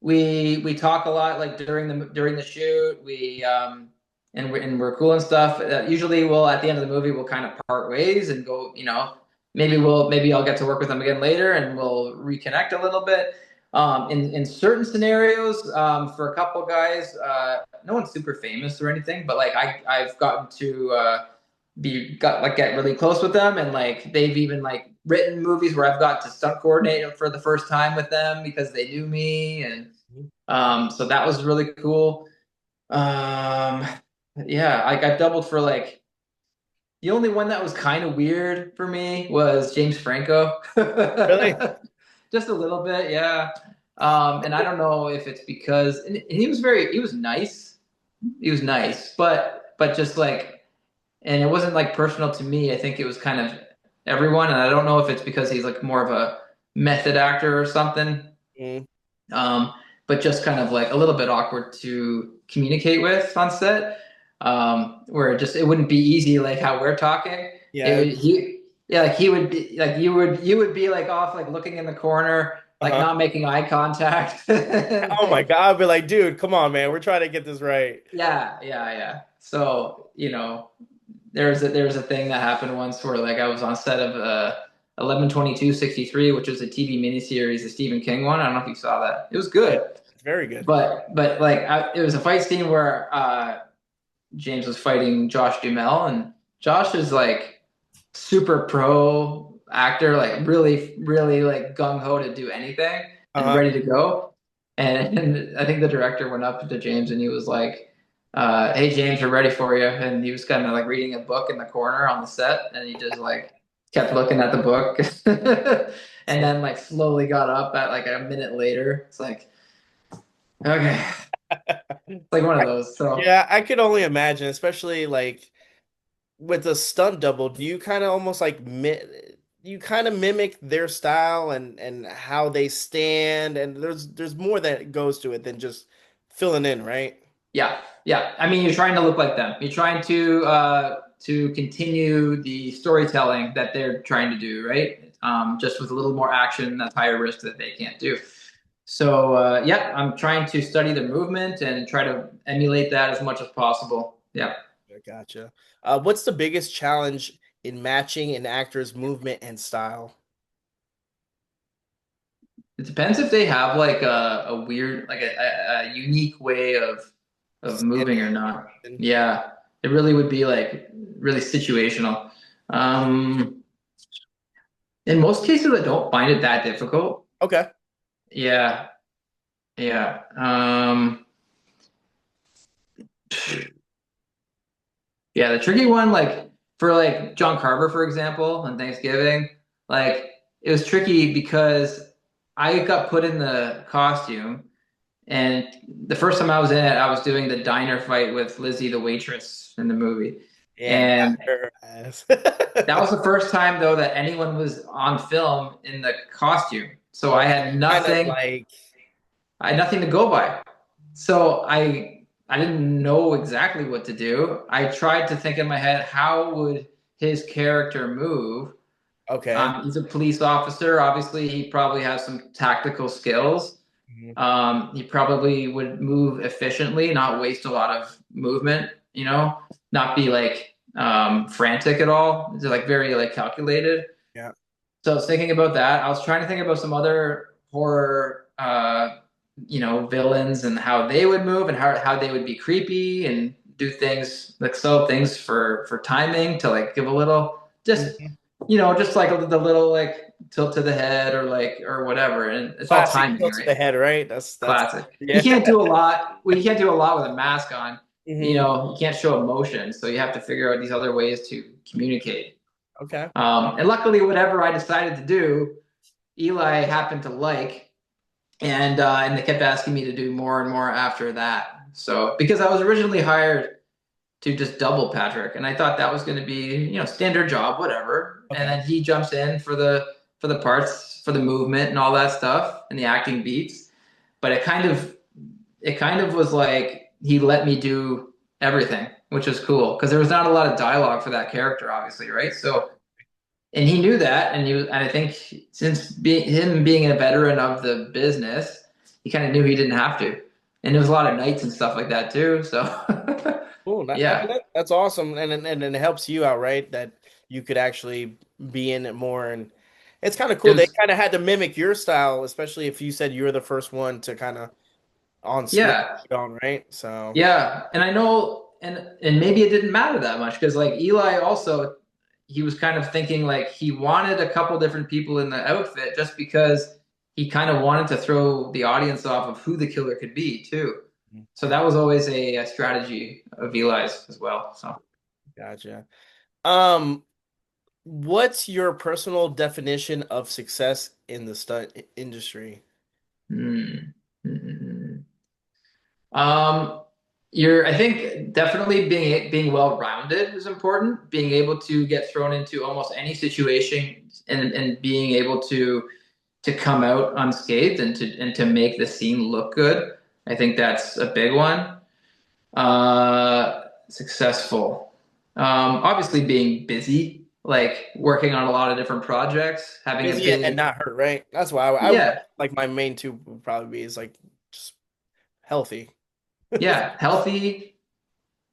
Speaker 2: we talk a lot like during the shoot. And we're cool and stuff. Usually, we'll at the end of the movie we'll kind of part ways and go. Maybe I'll get to work with them again later, and we'll reconnect a little bit. In certain scenarios, for a couple guys, no one's super famous or anything, but like I've gotten to get really close with them, and like they've even like written movies where I've got to stunt coordinate for the first time with them because they knew me, and so that was really cool. Um, yeah, like I've doubled for like the only one that was kind of weird for me was James Franco.
Speaker 1: Really?
Speaker 2: Just a little bit, yeah. And I don't know if it's because and he was nice. He was nice, but just like and it wasn't like personal to me. I think it was kind of everyone, and I don't know if it's because he's like more of a method actor or something.
Speaker 1: Mm,
Speaker 2: Um, but just kind of like a little bit awkward to communicate with on set, where it wouldn't be easy like how we're talking.
Speaker 1: yeah.
Speaker 2: Yeah, like he would be like you would be like off like looking in the corner, like
Speaker 1: Uh-huh.
Speaker 2: not making eye contact. And,
Speaker 1: Oh my
Speaker 2: like,
Speaker 1: God. I'd be like, dude, come on, man. We're trying to get this right.
Speaker 2: yeah. So, there was a thing that happened once where like I was on set of 11/22/63, which was a TV miniseries, the Stephen King one. I don't know if you saw that. It was
Speaker 1: Yeah.
Speaker 2: good.
Speaker 1: It's very good.
Speaker 2: But like it was a fight scene where James was fighting Josh Duhamel, and Josh is like super pro actor, like really really like gung ho to do anything and
Speaker 1: Uh-huh.
Speaker 2: ready to go. And I think the director went up to James and he was like, "Hey James, we're ready for you." And he was kind of like reading a book in the corner on the set, and he just like kept looking at the book, and then like slowly got up at like a minute later. It's like okay. Like one of those. So
Speaker 1: Yeah, I could only imagine, especially like with a stunt double, do you kind of almost like you kind of mimic their style and how they stand, and there's more that goes to it than just filling in, right?
Speaker 2: yeah. I mean, you're trying to look like them. You're trying to continue the storytelling that they're trying to do, right? Just with a little more action, that's higher risk that they can't do. So yeah, I'm trying to study the movement and try to emulate that as much as possible. Yeah.
Speaker 1: I gotcha. What's the biggest challenge in matching an actor's movement and style?
Speaker 2: It depends if they have like a weird, like a unique way of moving or not.
Speaker 1: Standing.
Speaker 2: Yeah, it really would be like really situational. Um, in most cases, I don't find it that difficult.
Speaker 1: Okay.
Speaker 2: Yeah, yeah. Yeah, the tricky one, like for like John Carver, for example, on Thanksgiving, like it was tricky because I got put in the costume. And the first time I was in it, I was doing the diner fight with Lizzie, the waitress in the movie.
Speaker 1: Yeah, got
Speaker 2: And
Speaker 1: her ass.
Speaker 2: that was the first time, though, that anyone was on film in the costume. So
Speaker 1: Kind of like,
Speaker 2: I had nothing to go by. So I didn't know exactly what to do. I tried to think in my head, how would his character move?
Speaker 1: okay.
Speaker 2: He's a police officer. Obviously, he probably has some tactical skills.
Speaker 1: Mhm.
Speaker 2: He probably would move efficiently, not waste a lot of movement, not be like frantic at all. It's like very like calculated.
Speaker 1: Yeah.
Speaker 2: So I was thinking about that. I was trying to think about some other horror, villains and how they would move and how they would be creepy and do things like subtle things for timing to like give a little
Speaker 1: Mhm.
Speaker 2: just like the little like tilt to the head or like or whatever, and it's all
Speaker 1: Classic
Speaker 2: timing,
Speaker 1: tilt to
Speaker 2: right?
Speaker 1: the head, right? That's
Speaker 2: Classic. You
Speaker 1: yeah.
Speaker 2: can't do a lot. Well, you can't do a lot with a mask on.
Speaker 1: Hmm.
Speaker 2: You can't show emotion, so you have to figure out these other ways to communicate.
Speaker 1: Okay.
Speaker 2: And luckily, whatever I decided to do, Eli happened to like, and they kept asking me to do more and more after that. So because I was originally hired to just double Patrick, and I thought that was going to be standard job, whatever. And
Speaker 1: Okay.
Speaker 2: then he jumps in for the for the parts, for the movement and all that stuff and the acting beats. But it kind of was like he let me do everything, which was cool because there was not a lot of dialogue for that character, obviously, right? So, and he knew that, and I think since him being a veteran of the business, he kind of knew he didn't have to, and there was a lot of nights and stuff like that too. So,
Speaker 1: Cool. I mean,
Speaker 2: yeah,
Speaker 1: that's awesome, and it helps you out, right? That you could actually be in it more, and it's kind of
Speaker 2: it
Speaker 1: cool. They
Speaker 2: was,
Speaker 1: kind of had to mimic your style, especially if you said you were the first one to kind of on screen
Speaker 2: yeah,
Speaker 1: on, right? So
Speaker 2: yeah, and I know, and maybe it didn't matter that much because like Eli also, he was kind of thinking like he wanted a couple different people in the outfit just because he kind of wanted to throw the audience off of who the killer could be too. So
Speaker 1: yeah,
Speaker 2: that was always a strategy of Eli's as well. So.
Speaker 1: gotcha. Um, what's your personal definition of success in the stunt industry?
Speaker 2: Hmm. Hmm. Um, I think definitely being well-rounded is important. Being able to get thrown into almost any situation and being able to come out unscathed and to make the scene look good. I think that's a big one. Successful. Obviously being busy, like working on a lot of different projects, having a
Speaker 1: Busy and
Speaker 2: big,
Speaker 1: not hurt, right? That's why I
Speaker 2: yeah,
Speaker 1: like my main two would probably be is like just healthy.
Speaker 2: yeah, healthy,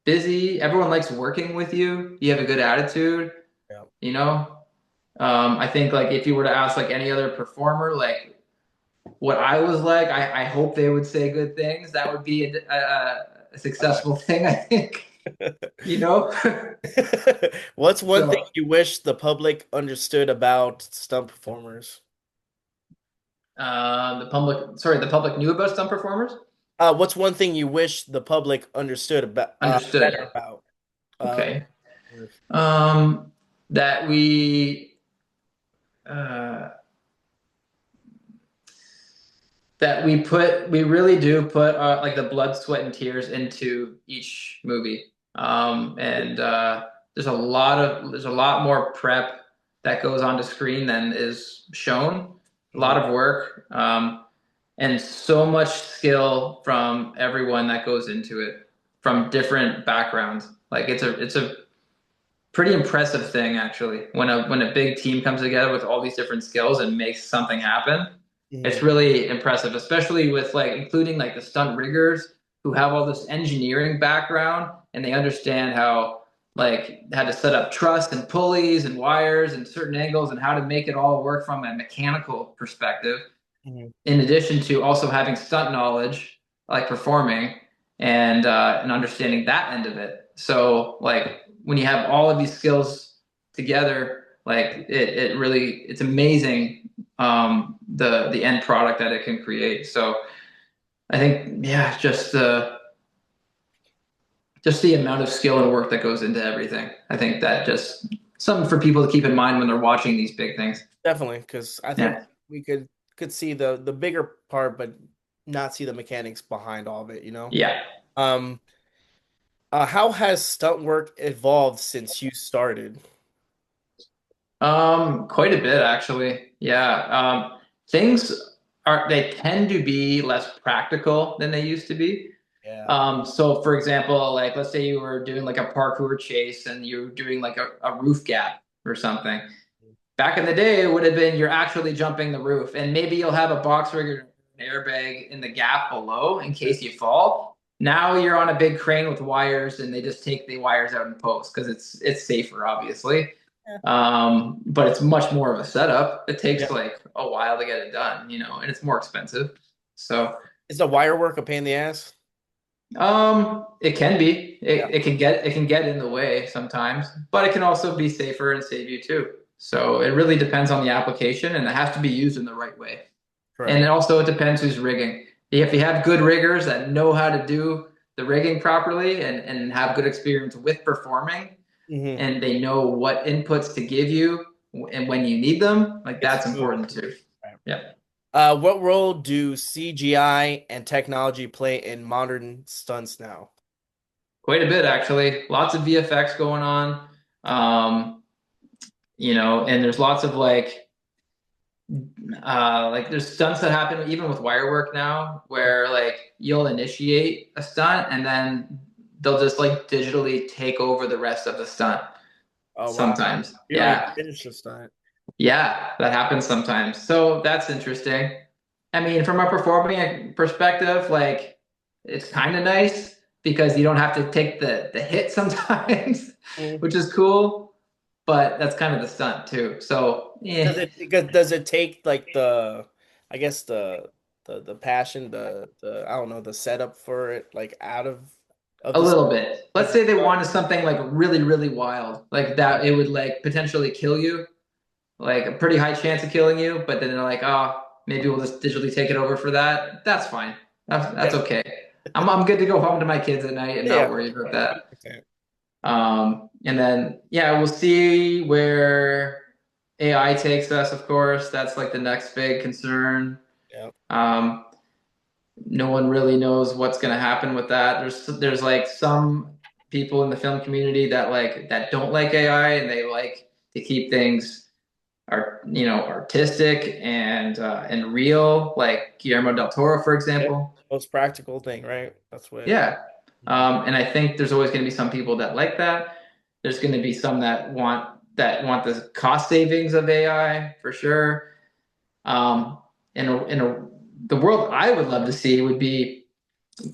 Speaker 2: busy. Everyone likes working with you. You have a good attitude,
Speaker 1: Yeah.
Speaker 2: you know? I think like if you were to ask like any other performer, like what I was like, I hope they would say good things. That would be a successful thing, I think, you know?
Speaker 1: What's one thing
Speaker 2: So,
Speaker 1: you wish the public understood about stunt performers?
Speaker 2: the public knew about stunt performers.
Speaker 1: What's one thing you wish the public understood about better
Speaker 2: Understood.
Speaker 1: about uh
Speaker 2: Okay.
Speaker 1: performers?
Speaker 2: Um, that uh, we really do put like the blood, sweat, and tears into each movie. And there's a lot more prep that goes onto screen than is shown. A
Speaker 1: Mhm.
Speaker 2: lot of work, and so much skill from everyone that goes into it from different backgrounds. Like it's a pretty impressive thing actually when a big team comes together with all these different skills and makes something happen. It's
Speaker 1: Mhm.
Speaker 2: really impressive, especially with like including like the stunt riggers who have all this engineering background and they understand how to set up truss and pulleys and wires and certain angles and how to make it all work from a mechanical perspective,
Speaker 1: Mhm.
Speaker 2: in addition to also having stunt knowledge, like performing and understanding that end of it. So like when you have all of these skills together, like it really it's amazing the end product that it can create. So I think yeah, just the amount of skill and work that goes into everything. I think that just something for people to keep in mind when they're watching these big things.
Speaker 1: Definitely, because I think
Speaker 2: Yeah.
Speaker 1: we could see the bigger part, but not see the mechanics behind all of it, you know?
Speaker 2: Yeah.
Speaker 1: Um, how has stunt work evolved since you started?
Speaker 2: Quite a bit actually. Yeah. Things they tend to be less practical than they used to be.
Speaker 1: Yeah.
Speaker 2: So for example, like let's say you were doing like a parkour chase and you're doing like a roof gap or something. Back in the day, it would have been you're actually jumping the roof, and maybe you'll have a box rig or an airbag in the gap below in case you fall. Now you're on a big crane with wires, and they just take the wires out in post because it's safer, obviously.
Speaker 1: Yeah.
Speaker 2: But it's much more of a setup. It
Speaker 1: Yeah.
Speaker 2: takes like a while to get it done, and it's more expensive. So,
Speaker 1: Is the wire work a pain in the ass?
Speaker 2: it can be.
Speaker 1: Yeah.
Speaker 2: It can get in the way sometimes, but it can also be safer and save you too. So it really depends on the application, and it has to be used in the right way. And
Speaker 1: Correct.
Speaker 2: it also depends who's rigging. If you have good riggers that know how to do the rigging properly and have good experience with performing,
Speaker 1: Hmm.
Speaker 2: and they know what inputs to give you and when you need them, like
Speaker 1: It's
Speaker 2: that's
Speaker 1: smooth.
Speaker 2: important too.
Speaker 1: Right.
Speaker 2: Yeah,
Speaker 1: What role do CGI and technology play in modern stunts now?
Speaker 2: quite a bit actually. Lots of VFX going on. And there's lots of like Like there's stunts that happen even with wire work now, where like you'll initiate a stunt and then they'll just like digitally take over the rest of the stunt.
Speaker 1: Oh wow.
Speaker 2: Sometimes,
Speaker 1: You don't even
Speaker 2: yeah,
Speaker 1: finish the stunt.
Speaker 2: yeah, that happens sometimes. So that's interesting. I mean, from a performing perspective, like it's kind of nice because you don't have to take the hit sometimes,
Speaker 1: Mm.
Speaker 2: which is cool. But that's kind of the stunt too. So,
Speaker 1: Does
Speaker 2: yeah,
Speaker 1: does it take like I guess the passion, the I don't know, the setup for it like out of
Speaker 2: a
Speaker 1: the
Speaker 2: little bit.
Speaker 1: like
Speaker 2: Let's
Speaker 1: the
Speaker 2: say they
Speaker 1: stunt?
Speaker 2: wanted something like really, really wild, like that it would like potentially kill you, like a pretty high chance of killing you. But then they're like, oh, maybe we'll just digitally take it over for that. That's fine. That's
Speaker 1: Yeah.
Speaker 2: okay. I'm good to go home to my kids at night and
Speaker 1: Yeah.
Speaker 2: not worry about that.
Speaker 1: 100%.
Speaker 2: And then yeah, we'll see where AI takes us. Of course, that's like the next big concern.
Speaker 1: Yeah.
Speaker 2: Um, no one really knows what's going to happen with that. There's like some people in the film community that don't like AI and they like to keep things artistic and real, like Guillermo del Toro, for
Speaker 1: Yeah.
Speaker 2: example.
Speaker 1: Most practical thing, right? That's what.
Speaker 2: Yeah.
Speaker 1: Mhm.
Speaker 2: And I think there's always going to be some people that like that. There's going to be some that want the cost savings of AI for sure. Um, the world I would love to see would be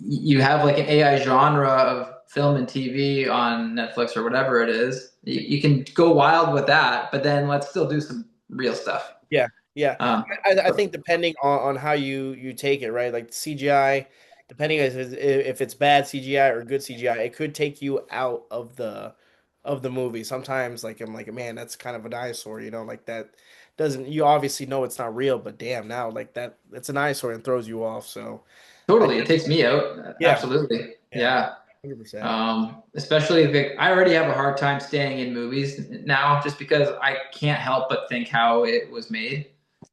Speaker 2: you have like an AI genre of film and TV on Netflix or whatever it is. You can go wild with that, but then let's still do some real stuff.
Speaker 1: Yeah, yeah.
Speaker 2: Um,
Speaker 1: I think depending on how you take it, right? Like CGI, depending if it's bad CGI or good CGI, it could take you out of the movie. Sometimes, like I'm like, man, that's kind of an eyesore, like that doesn't. You obviously know it's not real, but damn, now like that, it's an eyesore and throws you off. So, I
Speaker 2: Totally, it
Speaker 1: think,
Speaker 2: takes me out.
Speaker 1: yeah,
Speaker 2: Absolutely,
Speaker 1: yeah,
Speaker 2: yeah.
Speaker 1: 100%.
Speaker 2: Especially if I already have a hard time staying in movies now, just because I can't help but think how it was made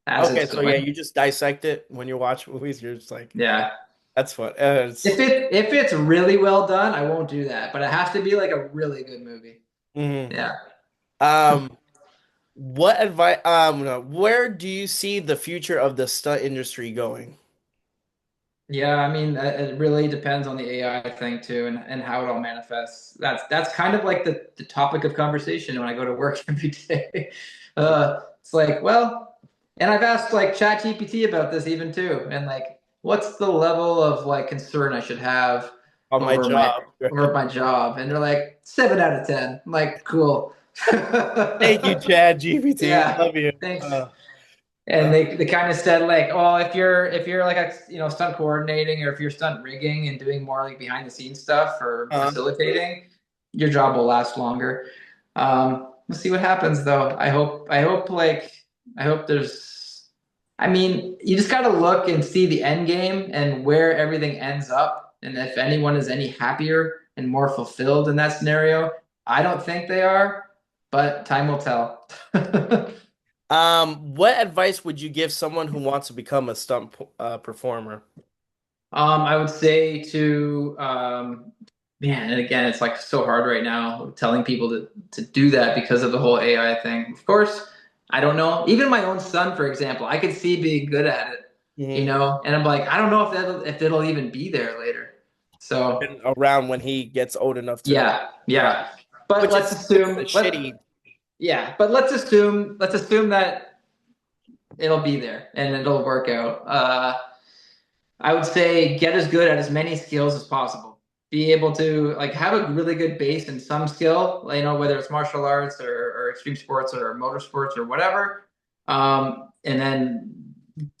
Speaker 2: as
Speaker 1: Okay,
Speaker 2: it's
Speaker 1: so yeah,
Speaker 2: going.
Speaker 1: you just dissect it when you watch movies. You're just like,
Speaker 2: Yeah.
Speaker 1: that's fun.
Speaker 2: If it's really well done, I won't do that, but it has to be like a really good movie.
Speaker 1: Mhm.
Speaker 2: Yeah.
Speaker 1: What advice, no, where do you see the future of the stunt industry going?
Speaker 2: Yeah, I mean, it really depends on the AI thing too, and how it all manifests. That's kind of like the topic of conversation when I go to work every day. It's like, well, and I've asked like ChatGPT about this even too, and like, what's the level of like concern I should have
Speaker 1: On my
Speaker 2: over my
Speaker 1: job.
Speaker 2: over my job? And they're like, 7 out of 10. I'm like, cool.
Speaker 1: Thank you, Chad GPT.
Speaker 2: Yeah,
Speaker 1: Love you.
Speaker 2: thanks. And they kind of said like, oh, if you're like a stunt coordinating or if you're stunt rigging and doing more like behind the scenes stuff or
Speaker 1: Uh,
Speaker 2: facilitating, your job will last longer. We'll see what happens though. I hope there's. I mean, you just got to look and see the end game and where everything ends up, and if anyone is any happier and more fulfilled in that scenario. I don't think they are, but time will tell.
Speaker 1: what advice would you give someone who wants to become a stunt performer?
Speaker 2: I would say man, and again, it's like so hard right now telling people to do that because of the whole AI thing. Of course, I don't know. Even my own son, for example, I could see being good at it,
Speaker 1: Mhm.
Speaker 2: and I'm like, I don't know if it'll even be there later. So
Speaker 1: And around when he gets old enough to
Speaker 2: yeah,
Speaker 1: try,
Speaker 2: yeah. But
Speaker 1: which is a shitty.
Speaker 2: let's assume that it'll be there and it'll work out. I would say get as good at as many skills as possible. Be able to like have a really good base in some skill, whether it's martial arts or extreme sports or motorsports or whatever, and then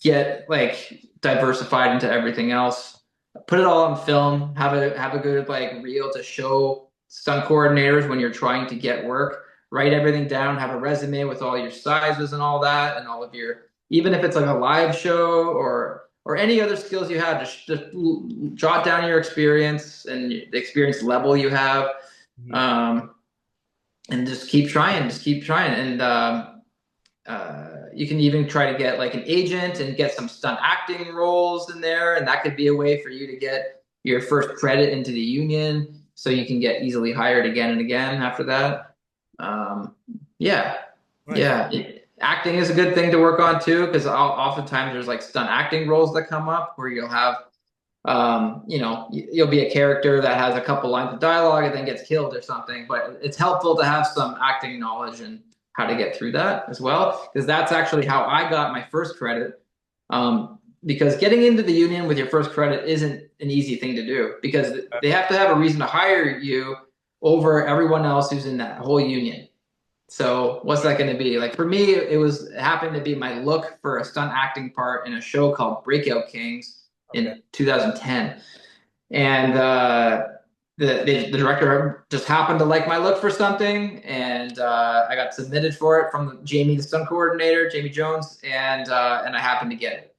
Speaker 2: get like diversified into everything else. Put it all on film. Have a good like reel to show stunt coordinators when you're trying to get work. Write everything down. Have a resume with all your sizes and all that, and all of your even if it's like a live show or any other skills you have, just jot down your experience and the experience level you have,
Speaker 1: Mhm.
Speaker 2: um, and just keep trying, and you can even try to get like an agent and get some stunt acting roles in there, and that could be a way for you to get your first credit into the union, so you can get easily hired again and again after that. Um, yeah,
Speaker 1: Nice.
Speaker 2: yeah. acting is a good thing to work on too, because oftentimes there's like stunt acting roles that come up where you'll have, you'll be a character that has a couple lines of dialogue and then gets killed or something. But it's helpful to have some acting knowledge and how to get through that as well, because that's actually how I got my first credit. Because getting into the union with your first credit isn't an easy thing to do because they have to have a reason to hire you over everyone else who's in that whole union. So what's that going to be? Like for me, it happened to be my look for a stunt acting part in a show called Breakout Kings
Speaker 1: Okay.
Speaker 2: in 2010, and the director just happened to like my look for something, and I got submitted for it from Jamie, the stunt coordinator, Jamie Jones, and I happened to get it.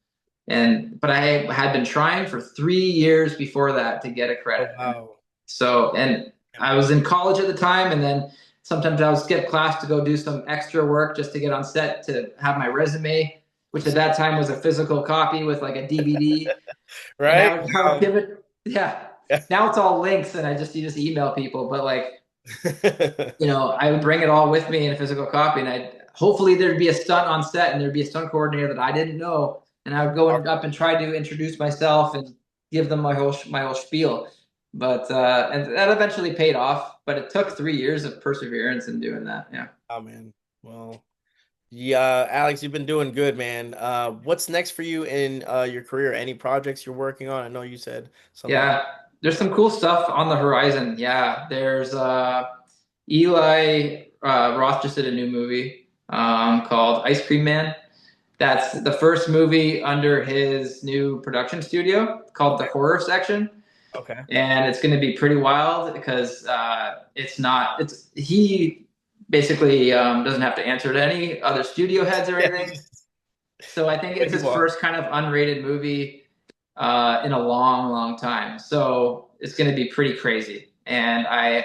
Speaker 2: And but I had been trying for 3 years before that to get a
Speaker 1: Oh,
Speaker 2: credit,
Speaker 1: wow.
Speaker 2: and I was in college at the time, and then sometimes I would skip class to go do some extra work just to get on set to have my resume, which at that time was a physical copy with like a DVD. And
Speaker 1: Right?
Speaker 2: I would
Speaker 1: Wow.
Speaker 2: pivot. Yeah. Now it's all links and you just email people. But like, I would bring it all with me in a physical copy and hopefully there'd be a stunt on set and there'd be a stunt coordinator that I didn't know. And I would go up and try to introduce myself and give them my whole spiel. But and that eventually paid off, but it took 3 years of perseverance in doing that. Yeah.
Speaker 1: Oh, man. Well, yeah, Alex, you've been doing good, man. What's next for you in your career? Any projects you're working on? I know you said something.
Speaker 2: Yeah. There's some cool stuff on the horizon. Yeah. There's Eli Roth just did a new movie called Ice Cream Man. That's the first movie under his new production studio called the
Speaker 1: Okay.
Speaker 2: Horror Section,
Speaker 1: Okay.
Speaker 2: and it's going to be pretty wild because it's not. It's he basically doesn't have to answer to any other studio heads or
Speaker 1: Yeah,
Speaker 2: anything. So I think
Speaker 1: what
Speaker 2: it's
Speaker 1: you
Speaker 2: his
Speaker 1: want.
Speaker 2: first kind of unrated movie in a long, long time. So it's going to be pretty crazy, and I'm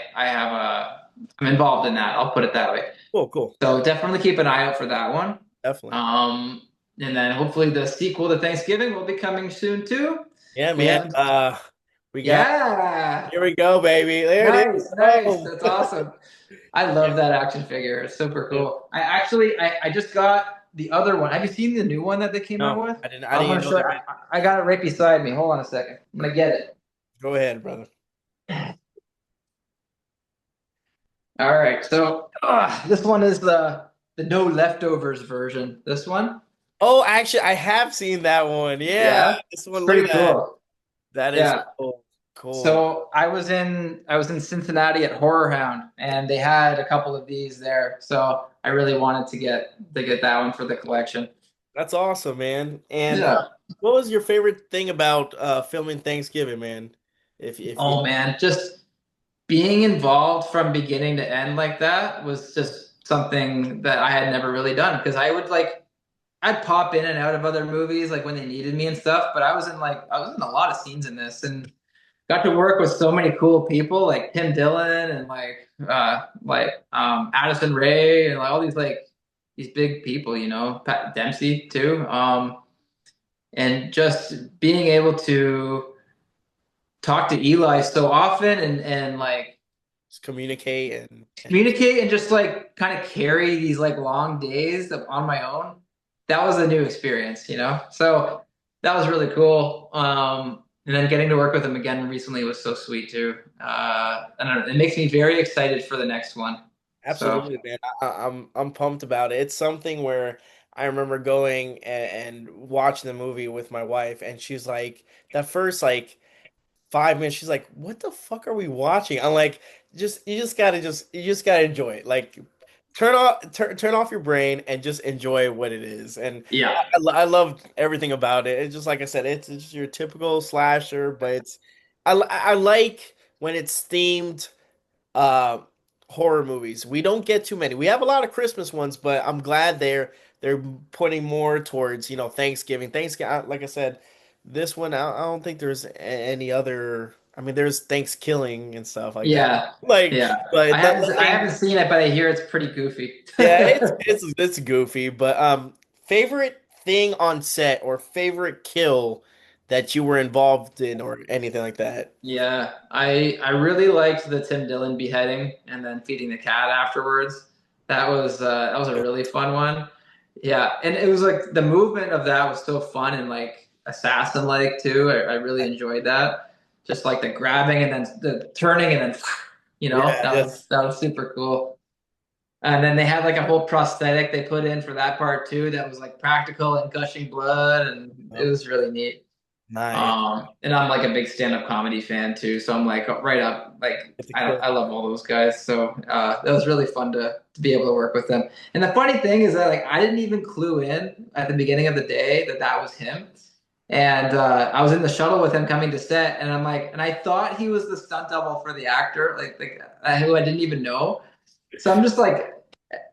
Speaker 2: involved in that. I'll put it that way.
Speaker 1: Cool, cool.
Speaker 2: So definitely keep an eye out for that one.
Speaker 1: Definitely.
Speaker 2: Um, and then hopefully the sequel to Thanksgiving will be coming soon too.
Speaker 1: Yeah, man.
Speaker 2: And
Speaker 1: We got
Speaker 2: yeah,
Speaker 1: here we go, baby. There it is.
Speaker 2: nice, nice.
Speaker 1: Oh.
Speaker 2: That's awesome. I
Speaker 1: Yeah,
Speaker 2: love that action figure. It's super
Speaker 1: yeah.
Speaker 2: cool. I just got the other one. Have you seen the new one that they came out
Speaker 1: No,
Speaker 2: with?
Speaker 1: I
Speaker 2: I'm
Speaker 1: didn't
Speaker 2: gonna
Speaker 1: even know
Speaker 2: show.
Speaker 1: they made.
Speaker 2: I got it right beside me. Hold on a second. I'm gonna get it.
Speaker 1: Go ahead, brother.
Speaker 2: All right. So this one is the no leftovers version. This one.
Speaker 1: Oh, actually, I have seen that one. Yeah,
Speaker 2: Yeah,
Speaker 1: this
Speaker 2: it's
Speaker 1: one. Look
Speaker 2: pretty
Speaker 1: at that.
Speaker 2: cool.
Speaker 1: That is
Speaker 2: Yeah.
Speaker 1: cool. Cool.
Speaker 2: So I was in Cincinnati at Horror Hound, and they had a couple of these there. So I really wanted to get that one for the collection.
Speaker 1: That's awesome, man. And
Speaker 2: Yeah.
Speaker 1: what was your favorite thing about filming Thanksgiving, man? If you
Speaker 2: Oh man, just being involved from beginning to end like that was just something that I had never really done because I'd pop in and out of other movies like when they needed me and stuff, but I was in a lot of scenes in this and got to work with so many cool people like Tim Dillon and Addison Rae and like all these big people, Pat Dempsey too. And just being able to talk to Eli so often and like
Speaker 1: just communicate and just
Speaker 2: communicate and just like kind of carry these like long days on my own. That was a new experience. So that was really cool. And then getting to work with him again recently was so sweet too. I don't know, it makes me very excited for the next one. So
Speaker 1: absolutely, man. I'm pumped about it. It's something where I remember going and watching the movie with my wife, and she's like, that first like 5 minutes, she's like, "What the fuck are we watching?" I'm like, "You just gotta enjoy it. Like, turn off your brain and just enjoy what it is." And
Speaker 2: yeah,
Speaker 1: I love everything about it. It's just like I said, it's just your typical slasher, but I like when it's themed uh horror movies. We don't get too many. We have a lot of Christmas ones, but I'm glad they're putting more towards, Thanksgiving. Thanksgiving, like I said, this one I don't think there's any other. I mean, there's Thanksgiving and stuff like that.
Speaker 2: yeah,
Speaker 1: Like,
Speaker 2: yeah. I
Speaker 1: but
Speaker 2: haven't I
Speaker 1: nothing.
Speaker 2: haven't seen it, but I hear it's pretty goofy.
Speaker 1: Yeah, it's goofy, but favorite thing on set or favorite kill that you were involved in or anything like that.
Speaker 2: Yeah, I really liked the Tim Dillon beheading and then feeding the cat afterwards. That was a really fun one. Yeah, and it was like the movement of that was so fun and like assassin-like too. I really enjoyed that. Just like the grabbing and then the turning and then
Speaker 1: Yeah, just
Speaker 2: that was super cool. And then they had like a whole prosthetic they put in for that part too that was like practical and gushing blood and it
Speaker 1: oh,
Speaker 2: was really neat.
Speaker 1: nice.
Speaker 2: And I'm like a big stand-up comedy fan too, so I'm like right up. Like
Speaker 1: It's a kid.
Speaker 2: I love all those guys. So that was really fun to be able to work with them. And the funny thing is that like I didn't even clue in at the beginning of the day that that was him. And I was in the shuttle with him coming to set, and I'm like, and I thought he was the stunt double for the actor, who I didn't even know. So I'm just like,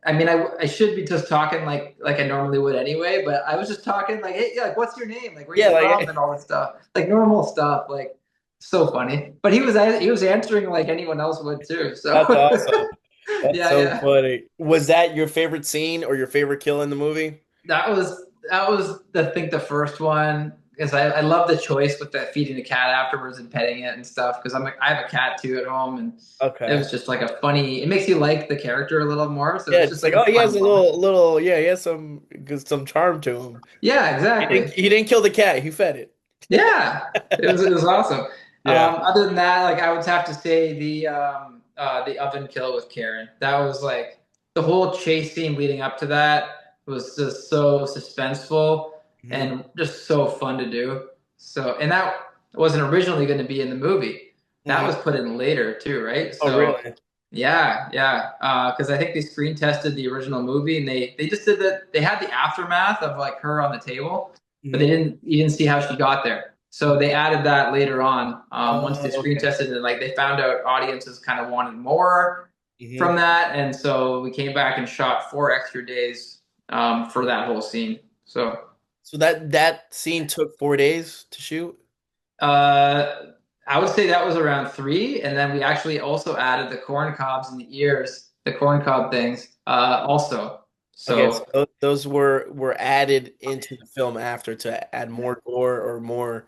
Speaker 2: I mean, I should be just talking like I normally would anyway, but I was just talking like, hey, like, what's your name? Like, where
Speaker 1: Yeah,
Speaker 2: you from?
Speaker 1: like
Speaker 2: And all this stuff, like normal stuff, like so funny. But he was answering like anyone else would too. So
Speaker 1: that's awesome. That's
Speaker 2: yeah,
Speaker 1: so
Speaker 2: yeah,
Speaker 1: funny. Was that your favorite scene or your favorite kill in the movie?
Speaker 2: that was I think the first one because I love the choice with the feeding the cat afterwards and petting it and stuff because I have a cat too at home and it
Speaker 1: Okay.
Speaker 2: was just like a funny. It makes you like the character a little more, so
Speaker 1: Yeah,
Speaker 2: it's
Speaker 1: it's
Speaker 2: just
Speaker 1: like,
Speaker 2: like a
Speaker 1: oh, he has
Speaker 2: fun
Speaker 1: a
Speaker 2: moment.
Speaker 1: yeah, he has some charm to him.
Speaker 2: Yeah, exactly.
Speaker 1: He didn't kill the cat, he fed it.
Speaker 2: Yeah, it was awesome.
Speaker 1: Yeah.
Speaker 2: Other than that, like I would have to say the oven kill with Karen. That was like the whole chase scene leading up to that was just so suspenseful
Speaker 1: Mhm.
Speaker 2: and just so fun to do. So, and that wasn't originally going to be in the movie. That
Speaker 1: Mhm.
Speaker 2: was put in later too, right?
Speaker 1: Oh,
Speaker 2: So,
Speaker 1: really?
Speaker 2: yeah, yeah. Because I think they screen tested the original movie and they just did that. They had the aftermath of like her on the table but they
Speaker 1: Mhm.
Speaker 2: didn't you didn't see how she got there. So they added that later on once they
Speaker 1: Oh,
Speaker 2: screen
Speaker 1: okay.
Speaker 2: tested and like they found out audiences kind of wanted more
Speaker 1: Mhm.
Speaker 2: from that, and so we came back and shot 4 extra days for that whole scene. So
Speaker 1: So that scene took 4 days to shoot?
Speaker 2: uh, I would say that was around three, and then we actually also added the corn cobs and the ears, the corn cob things also.
Speaker 1: Okay, so
Speaker 2: So
Speaker 1: those were added into the film after to add more gore or more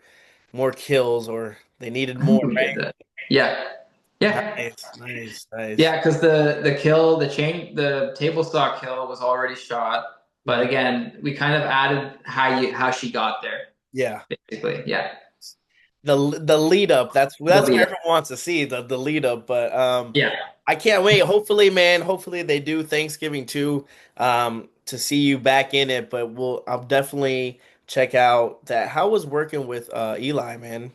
Speaker 1: kills or they needed
Speaker 2: I think
Speaker 1: more,
Speaker 2: we did
Speaker 1: right?
Speaker 2: that. Yeah, yeah.
Speaker 1: Nice, nice, nice.
Speaker 2: Yeah, because the kill, the table saw kill was already shot, but
Speaker 1: Mhm.
Speaker 2: again, we kind of added how she got there,
Speaker 1: Yeah.
Speaker 2: basically. Yeah,
Speaker 1: The lead up,
Speaker 2: the
Speaker 1: that's what
Speaker 2: lead up.
Speaker 1: everyone wants to see, the lead up. But
Speaker 2: Yeah,
Speaker 1: I can't wait. Hopefully, man, hopefully they do Thanksgiving too, to see you back in it. But I'll definitely check out that. How was working with Eli, man?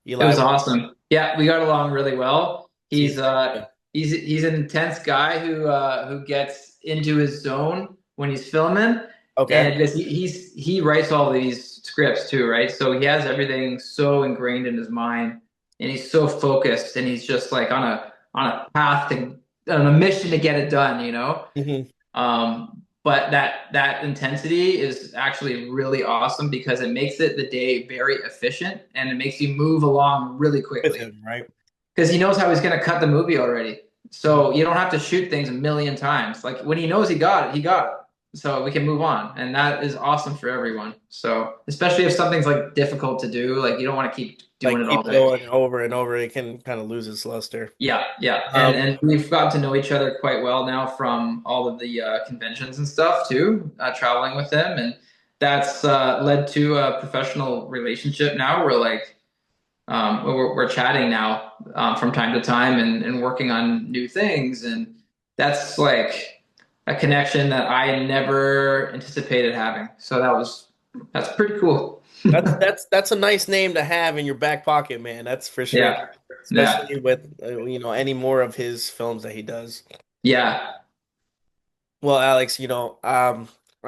Speaker 2: it
Speaker 1: Eli
Speaker 2: was awesome. Yeah, we got along really well.
Speaker 1: seems like yeah.
Speaker 2: He's an intense guy who gets into his zone when he's filming,
Speaker 1: Okay.
Speaker 2: and because he writes all these scripts too, right? So he has everything so ingrained in his mind, and he's so focused, and he's just like on a path to on a mission to get it done, you know.
Speaker 1: Hmm.
Speaker 2: But that intensity is actually really awesome because it makes it the day very efficient and it makes you move along really
Speaker 1: With
Speaker 2: quickly
Speaker 1: him, right?
Speaker 2: because he knows how he's going to cut the movie already.
Speaker 1: Mhm.
Speaker 2: So you don't have to shoot things a million times. Like when he knows he got it, he got it. So we can move on, and that is awesome for everyone. So especially if something's like difficult to do, like you don't want to keep doing
Speaker 1: Like
Speaker 2: it all
Speaker 1: keep
Speaker 2: day.
Speaker 1: going over and over, it can kind of lose its luster.
Speaker 2: Yeah, yeah,
Speaker 1: Um,
Speaker 2: and we've gotten to know each other quite well now from all of the conventions and stuff too, traveling with them, and that's led to a professional relationship. Now we're like we're chatting now from time to time and working on new things, and that's like a connection that I never anticipated having. So that's pretty cool.
Speaker 1: that's a nice name to have in your back pocket, man. That's for sure.
Speaker 2: Yeah, yeah,
Speaker 1: Especially with any more of his films that he does.
Speaker 2: yeah,
Speaker 1: Well, Alex, I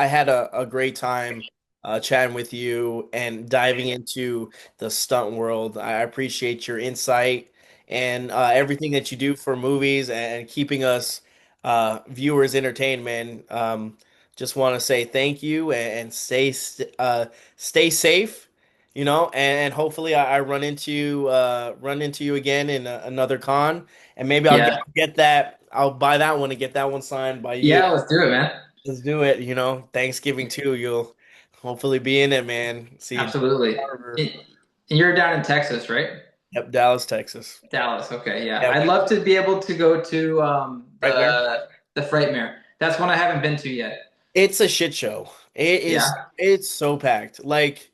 Speaker 1: had a great time chatting with you and diving into the stunt world. I appreciate your insight and everything that you do for movies and keeping us viewers entertained, man. Just want to say thank you and stay safe, and hopefully I run into you again in another con, and maybe I'll
Speaker 2: yeah,
Speaker 1: get that. I'll buy that one and get that one signed by you.
Speaker 2: yeah. Let's do it, man.
Speaker 1: Let's do it. Thanksgiving too. You'll hopefully be in it, man. See you,
Speaker 2: Absolutely.
Speaker 1: Carver.
Speaker 2: And you're down in Texas, right?
Speaker 1: Yep, Dallas, Texas.
Speaker 2: Dallas. Okay, yeah.
Speaker 1: Yeah,
Speaker 2: I'd love to be able to go to
Speaker 1: right there.
Speaker 2: the Frightmare. That's one I haven't been to yet.
Speaker 1: It's a shit show.
Speaker 2: Yeah.
Speaker 1: It's so packed. Like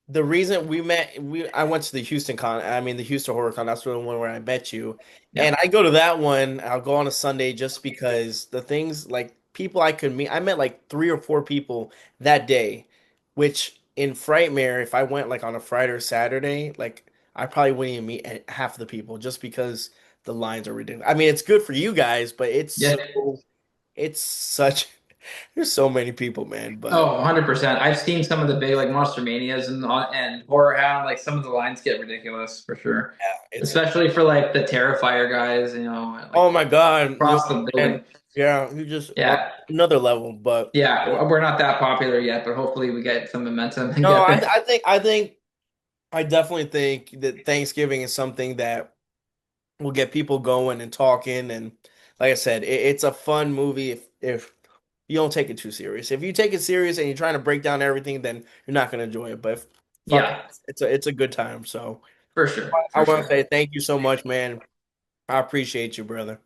Speaker 1: the reason we met, I went to the Houston Con. I mean, the Houston Horror Con. That's the one where I met you.
Speaker 2: Yeah.
Speaker 1: And I go to that one. I'll go on a Sunday just because the things like people I could meet. I met like 3 or 4 people that day, which in Frightmare, if I went like on a Friday or Saturday, like I probably wouldn't even meet half the people just because the lines are ridiculous. I mean, it's good for you guys, but
Speaker 2: Yeah.
Speaker 1: it's such. There's so many people, man. But
Speaker 2: Oh, 100%. I've seen some of the big like Monster Manias and Horror Hound. Like some of the lines get ridiculous for sure,
Speaker 1: yeah, it's
Speaker 2: especially for like the Terrifier guys. Like
Speaker 1: oh my God,
Speaker 2: across the building.
Speaker 1: and yeah, you just
Speaker 2: Yeah,
Speaker 1: another level. But
Speaker 2: yeah. We're not that popular yet, but hopefully we get some momentum and
Speaker 1: no,
Speaker 2: get there.
Speaker 1: I definitely think that Thanksgiving is something that will get people going and talking. And like I said, it's a fun movie if you don't take it too serious. If you take it serious and you're trying to break down everything, then you're not gonna enjoy it. But fuck it,
Speaker 2: Yeah,
Speaker 1: it's a good time. So
Speaker 2: for sure,
Speaker 1: I
Speaker 2: for
Speaker 1: want to
Speaker 2: sure.
Speaker 1: say thank you so much, man. I appreciate you, brother.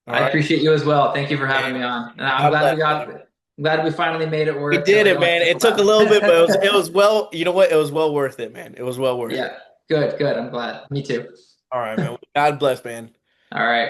Speaker 1: All
Speaker 2: I
Speaker 1: right,
Speaker 2: appreciate you as well. Thank you for having
Speaker 1: and
Speaker 2: me on. And
Speaker 1: God bless, man.
Speaker 2: I'm glad we finally made it
Speaker 1: We
Speaker 2: work because
Speaker 1: did
Speaker 2: I
Speaker 1: it,
Speaker 2: know it
Speaker 1: man.
Speaker 2: took a
Speaker 1: It took a
Speaker 2: while.
Speaker 1: little bit, but it was well. You know what? It was well worth it, man. It was well worth it.
Speaker 2: Yeah, good, good. I'm glad. Me too.
Speaker 1: All right, man. God bless, man.
Speaker 2: All right.